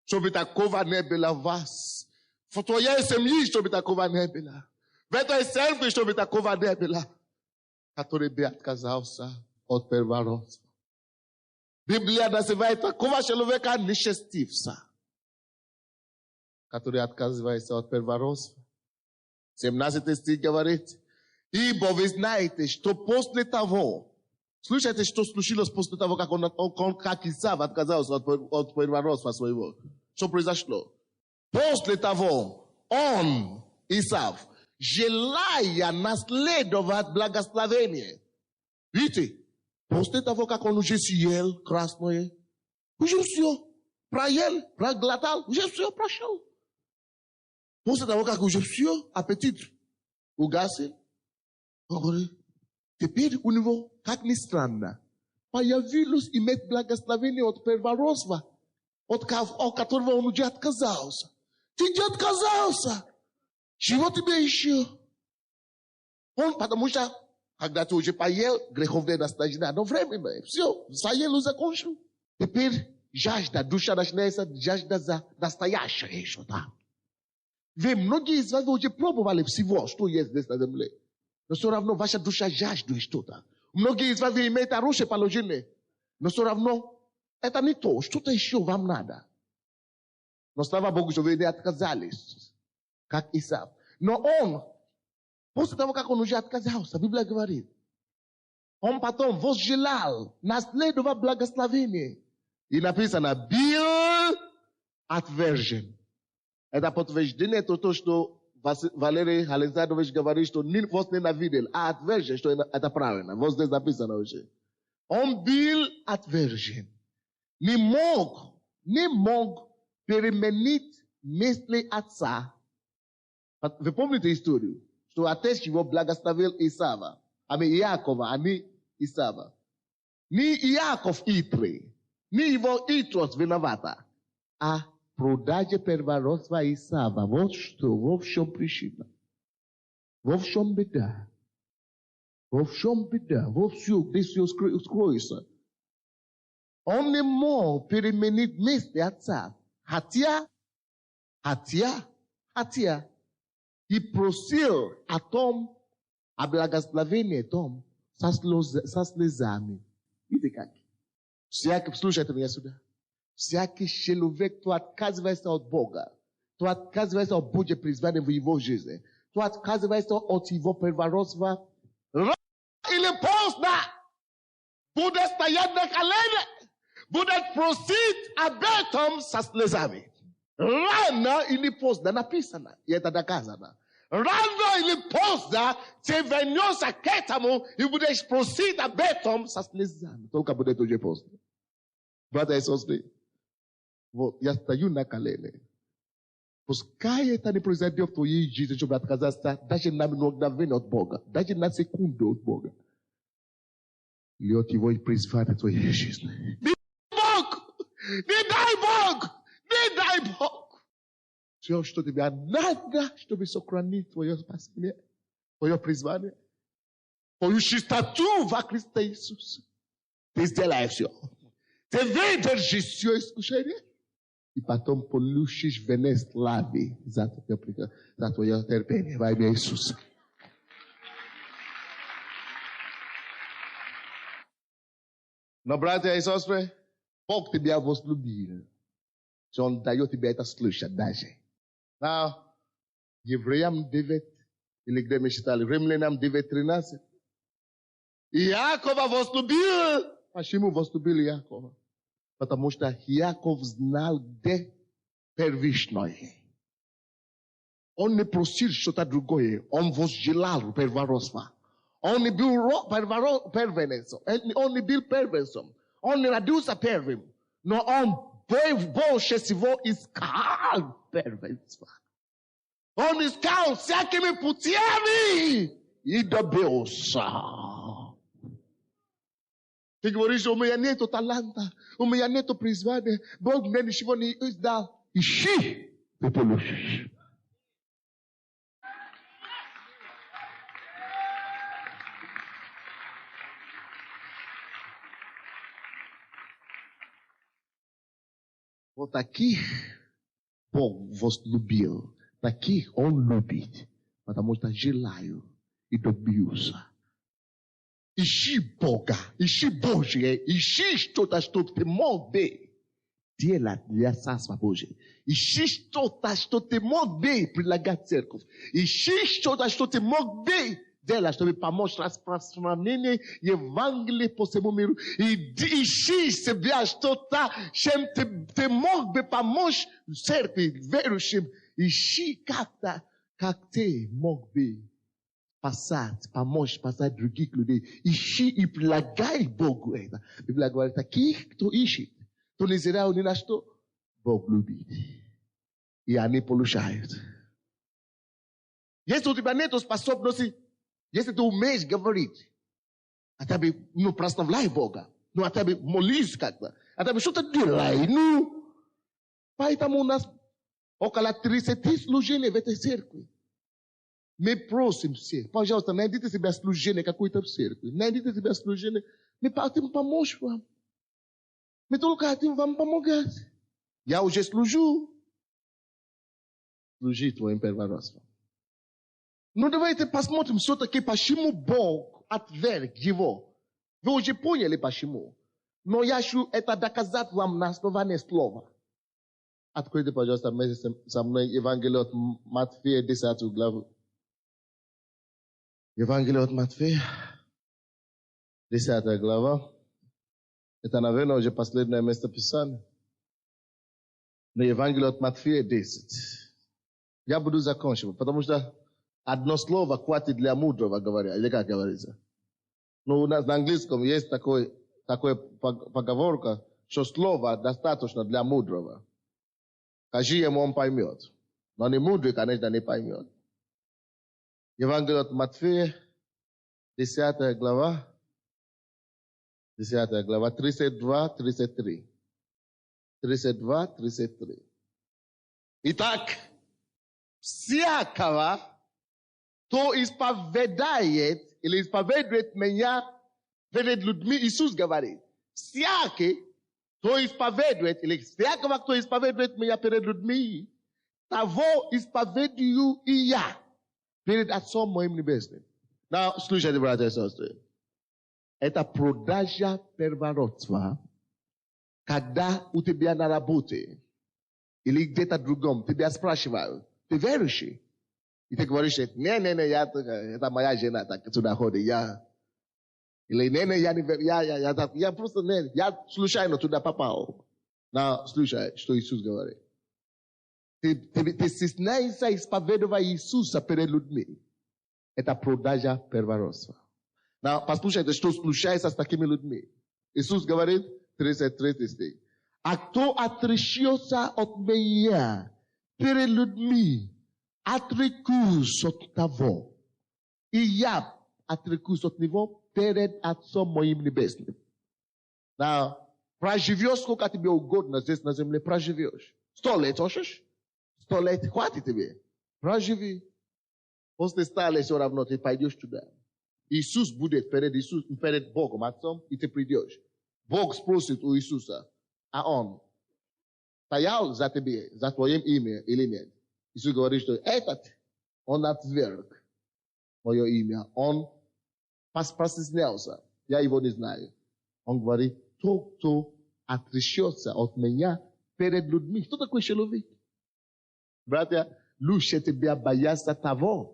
Чтобы такого не было в вас. В твоей семье, чтобы такого не было. В этой церкви, чтобы такого не было. Который бы отказался от первородства. Библия называет такого человека нечестивца. Который отказывается от первородства. 17 стих говорит. Ибо вы знаете, что после того, слушайте, что случилось после того, как Исав отказался от первородства своего. Что произошло? После того, он, Исав, желая наследовать благословение. Видите? После того, как он уже съел красное, уже все проел, проглотал, уже все прошел. После того, как уже все, аппетит угасил, он говорит, теперь у него, как ни странно, появилось иметь благословение от первородства, от которого он уже отказался. Ты не отказался. Чего тебе еще? Он, потому что, когда ты уже поел, греховное наслаждение, но временно, все, поел и закончил. Теперь жажда, душа начинается, жажда за настоящее что-то. Вы, многие из вас уже пробовали всего, что есть здесь на земле. Но все равно ваша душа жаждет что-то. Многие из вас имеют хорошее положение. Но все равно это не то, что-то еще вам надо. Но слава Богу, что вы не отказались, как Исав. Но он, после того, как он уже отказался, Библия говорит, он потом возжелал наследовать благословение. И написано, был отвержен. Это подтверждение то, что Валерий Александрович говорит, что вас ненавидел, а отвержен, что это правильно. Вот здесь написано уже. Он был отвержен. Не мог переменить мысли отца. Вы помните историю? Что отец его благословил Исава. Иакова, а не Исава. Не Иаков Итри, не его Итрос виновата, а продажа первородства Исава. Вот что, во всем причина. Во всем беда. Во всем беда. Во всем, где все скроется. Он не мог переменить мысли отца. Хотя и просил о том, о благословении том, со слезами. Видите как? Слушайте меня сюда. Всякий человек, кто отказывается от Бога, кто отказывается от Божьего призвания в его жизни, кто отказывается от его первородства, рано или поздно будет стоять на колени, будет просить об этом со слезами. Рано или поздно написано, и это доказано. Рано или поздно ты вернешься к этому и будешь просить об этом со слезами. Только будет уже поздно. Братья и сестры, вот я стою на колени. Пускай это не произойдет в твоей жизни, чтобы отказаться даже на мгновение от Бога, даже на секунду от Бога. Или от его призвания в твоей жизни. Не дай Бог! Не дай Бог! Все, что тебе надо, чтобы сохранить твое спасение, твое призвание, твою чистоту во Христе Иисусе. Ты сделаешь все. Ты выдержишь все искушение. И потом получишь венец славы за твое терпение во имя Иисуса. Но, братья и сестры, Бог тебя возлюбил. Что Он дает тебе это слышать даже. Now, Евреям 9, или где мы читали, Римлянам 9:13. Иакова возлюбил. Почему возлюбил Иакова? Потому что Иаков знал, где первичное. Он не просил что-то другое. Он возжелал первородства. Он не был первенцем. Он не был первенцем. Он не родился первым. Но он больше всего искал первенства. Он искал всякими путями и добился. Ты говоришь, у меня нету таланта, у меня нету призвания, Бог мне ничего не дал. Ищи, ты получишь. Вот таких Бог возлюбил, таких Он любит, потому что желаю и добьюсь. Ищи Бога, ищи Божье, ищи что-то, что ты мог бы делать для Царства Божьего. Ищи что-то, что ты мог бы прилагать церковь. Ищи что-то, что ты мог бы делать, чтобы помочь распространению Евангелия по всему миру. И ищи себя что-то, чем ты мог бы помочь церкви, верующим. Ищи как-то, как ты мог бы помочь спасать других людей. Ищи и прилагай Богу это. Библия говорит, таких, кто ищет, кто не зря ни на что, Бог любит. И они получают. Если у тебя нет способности, если ты умеешь говорить, а тебе, прославляй Бога, а тебе молись как-то, а тебе что-то делай, Поэтому у нас около 30 служений в этой церкви. Мы просим всех, пожалуйста, найдите себе служение какой-то в церкви. Найдите себе служение. Мы хотим помочь вам. Мы только хотим вам помогать. Я уже служу. Служи твоим первородством. Давайте посмотрим все-таки, почему Бог отверг его. Вы уже поняли, почему. Но я хочу это доказать вам на основании слова. Откройте, пожалуйста, вместе со мной Евангелие от Матфея, 10 главу. Евангелие от Матфея, 10 глава. Это, наверное, уже последнее место Писания. Но Евангелие от Матфея 10. Я буду заканчивать, потому что одно слово хватит для мудрого, говоря, или как говорится. Но у нас на английском есть такая поговорка, что слово достаточно для мудрого. Скажи ему, он поймет. Но не мудрый, конечно, не поймет. Евангелие от Матфея, 10 глава, 32-33. 32-33. Итак, всякого, кто исповедает или исповедует меня перед людьми, Иисус говорит, всякий, кто исповедует, или всякого, кто исповедует меня перед людьми, того исповедую и я перед Отцом моим Небесным. Now, слушайте, братья и сестры. Это продажа первородства, когда у тебя на работе или где-то другом тебя спрашивают, ты верующий? И ты говоришь, не, это моя жена так сюда ходит, или не, я просто, я случайно туда попал. Но слушай, что Иисус говорит. Ты стесняешься исповедовать Иисуса перед людьми. Это продажа первородства. Но послушайте, что случается с такими людьми. Иисус говорит, 33 стих. А кто отречется от меня перед людьми, отрекусь от того. И я отрекусь от него перед Отцом моим Небесным. Now, проживешь, сколько тебе угодно здесь на земле, проживешь. 100 лет хочешь? 100 лет хватит тебе. Проживи. После 100 лет все равно ты пойдешь туда. Иисус будет перед Богом, Отцом, и ты придешь. Бог спросит у Иисуса, а Он стоял за тебе, за твоим имя или нет? Иисус говорит, что этот, он отверг мое имя. Он постеснялся. Я его не знаю. Он говорит, тот, кто отречется от меня перед людьми. Кто такой человек? Братья, лучше тебя бояться того,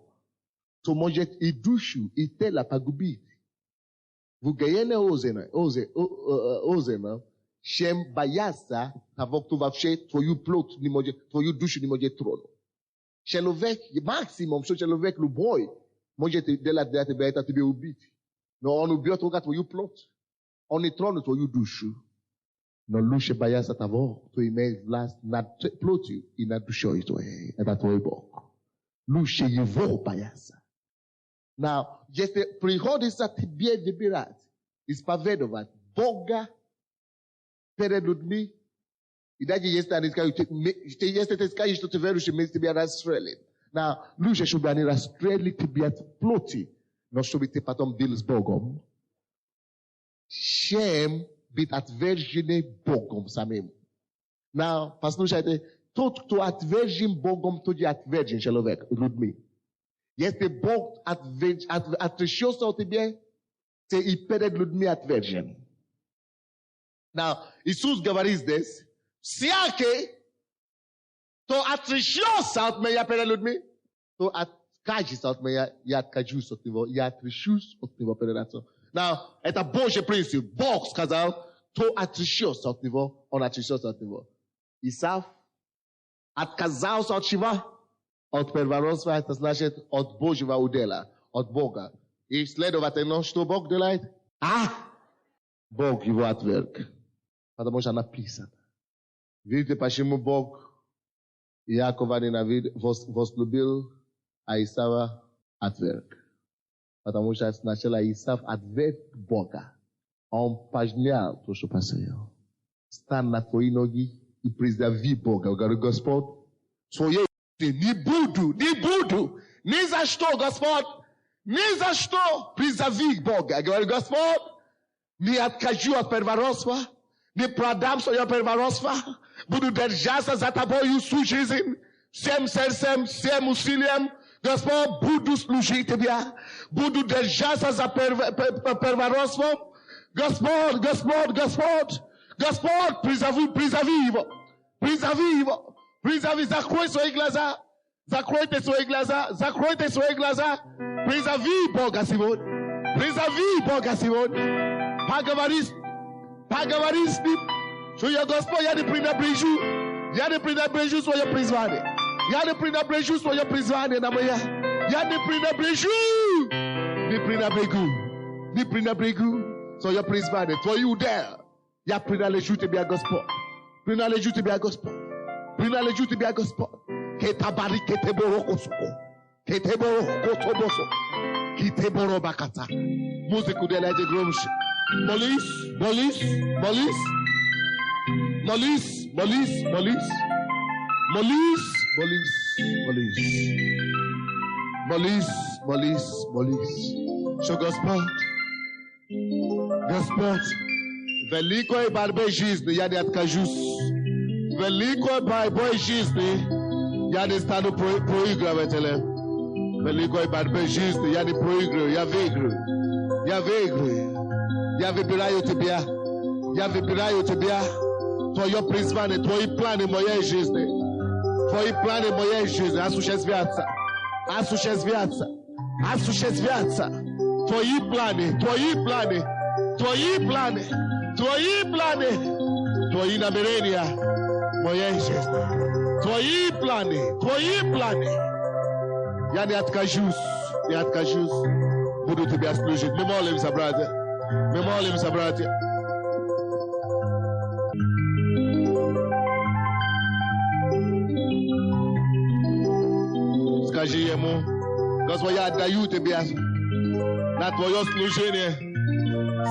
кто может и душу, и тело погубить. В Украине озено, чем бояться того, кто вообще твою плоть не может, твою душу не может тронуть. Человек, максимум, что человек любой, может делать для тебя, это тебя убить. Но он убьет только твою плоть. Он не тронет твою душу. Но лучше бояться того, кто имеет власть над плотью и над душой твоей. Это твой Бог. Лучше его бояться. Now, если приходится тебе выбирать, исповедовать Бога перед людьми, и даже если они скажут, если ты скажешь, что ты верующий, мы тебя расстрелим. Now, лучше, чтобы они расстрелили тебя в плоти, но чтобы ты потом был с Богом, чем быть отверженный Богом самим. Now, послушайте, тот, кто отвержен Богом, тот и отвержен человек, людьми. Если Бог отречется от тебя, ты и перед людьми отвержен. Now, Иисус говорит здесь, всякий, кто отречется от меня перед людьми, кто откажется от меня, я откажусь от него, я отречусь от него перед Отцом. Now, это Божий принцип. Бог сказал, кто отречется от него, он отречется от него. Исав отказался от чего? От первородства, это значит от Божьего удела, от Бога. И следовательно, что Бог делает? Бог его отверг. Потому что написано. Видите, почему Бог Иакова возлюбил, а Исава отверг? Потому что сначала Исав отверг Бога. Он поднял то, что посеял. Стань на твои ноги и призови Бога. Говорит, Господь, своей не буду, ни за что, Господь, ни за что призови Бога. Говорит, Господь, не откажу от первородства, не продам свое первородство, буду держаться за тобою всю жизнь, всем сердцем, всем усилием. Господь, буду служить тебе, буду держаться за первородством. Господь, призови его, закрой свои глаза, закройте свои глаза, призови Бога сегодня, поговори с ним, что я, Господь, я не пренебрежу свое призвание, Я не пренебрежу свое призвание на моя. Я не пренебрежу. Не пренебрегу. Не пренебрегу свое призвание. Твой удел. Я принадлежу тебе, Господь. Принадлежу тебе, Господь. Принадлежу тебе, Господь. Que tabari que te borokosoko. Que te borokotoboso. Que te borobakata. Músico de Led Gromsch. Molis, molis, molis. Molis, molis, molis. Molis, molis, molis. Molis, molis, molis. Що Господь? Господь. Великої борьби жизни я не откажусь. Великої борьби жизни я не стану проигрывателем. Великої борьби жизни я не проиграю, я выиграю. Я выиграю. Я выбираю тебя. Я выбираю тебя. Твое призвание, твои планы моей жизни. Твои планы моей жизни осуществятся. Осуществятся. Осуществятся. Твои планы, твои планы, твои планы, твои планы, твои намерения моей жизни. Твои планы. Я не откажусь, не откажусь. Буду тебя служить. Мы молимся, братья. Мы молимся, братья. Скажи ему, Господь, я отдаю тебе на твое служение,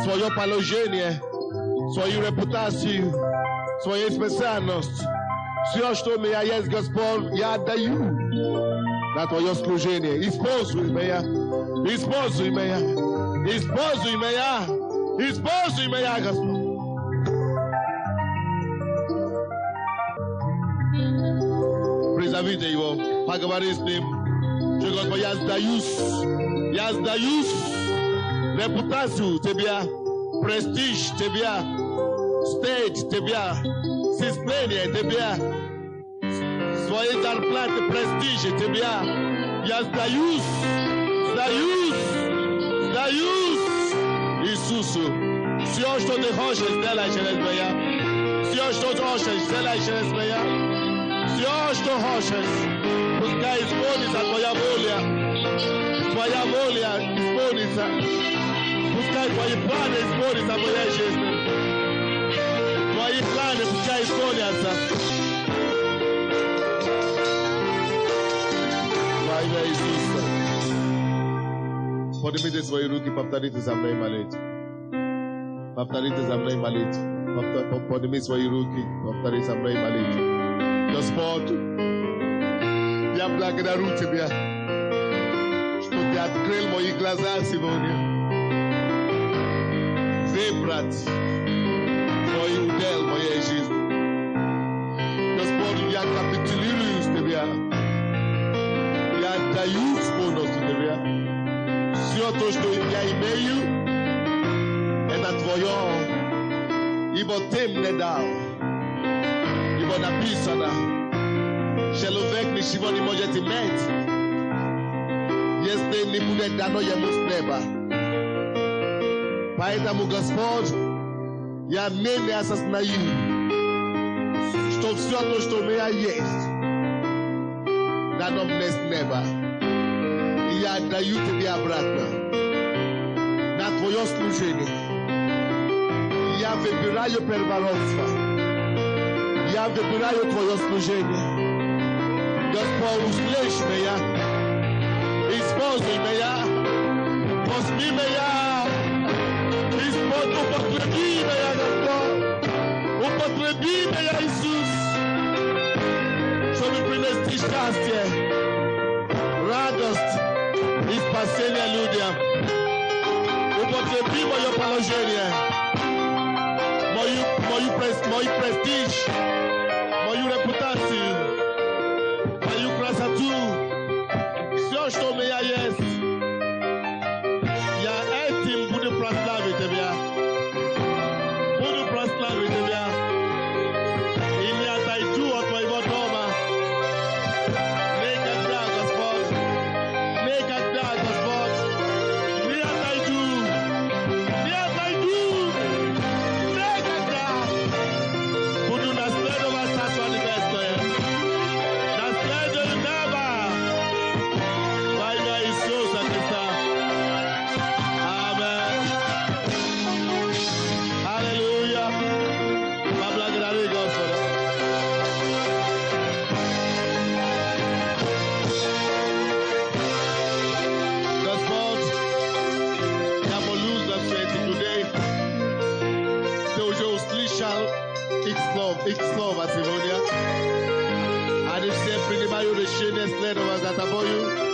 свое положение, свою репутацию, свою специальность. Все, что у меня есть, Господь, я отдаю на твое служение. Используй меня, используй меня, используй меня, используй меня, Господь. Призовите его, поговори с ним. Что, Господь, я сдаюсь репутацию тебя, престиж тебя, стейдж тебя, системение тебя, свои зарплаты, престижи тебя. Я сдаюсь Иисусу. Все, что ты хочешь, сделай через меня. Все, что ты хочешь, сделай через меня. Все, что хочешь, пускай исполнится твоя воля. Твоя воля исполнится. Пускай твои планы исполнятся в моей жизни. Твои планы пускай исполнятся. Во имя Иисуса. Поднимите свои руки, повторите за мной молитву. Повторите за мной молитву. Поднимите свои руки, повторите за мной молитву. Господь, я благодарю Тебя, что Ты открыл мои глаза сегодня. Выбрать Твой удел в моей жизни. Господь, я капитулирую с Тебя. Я отдаюсь полностью Тебя. Все то, что я имею, это Твое. Ибо Ты мне дал. Ибо написано, человек ничего не может иметь, если не будет дано ему с неба. Поэтому, Господь, я ныне осознаю, что все то, что у меня есть, дано мне с неба. И я отдаю Тебе обратно на Твое служение. Я выбираю первородство. Я выбираю Твое служение. Господь, услышь меня. Используй меня. Возьми меня. Употреби меня, Господь. Употреби меня, Иисус. Чтобы принести счастье, радость и спасение людям. Употреби мое положение. Мой престиж. Мою репутацию, мою красоту, все, что у меня есть, я этим буду прославить Тебя. Буду прославить Тебя. И не отойду от Твоего дома. Никогда, Господь. Никогда, Господь. Не отойду. Не отойду. Никогда. Буду наследовать Царство Небесное. Наследую special X-Love à Sivonia. Ani sempre primaio de Chines Leno Mazataboyu.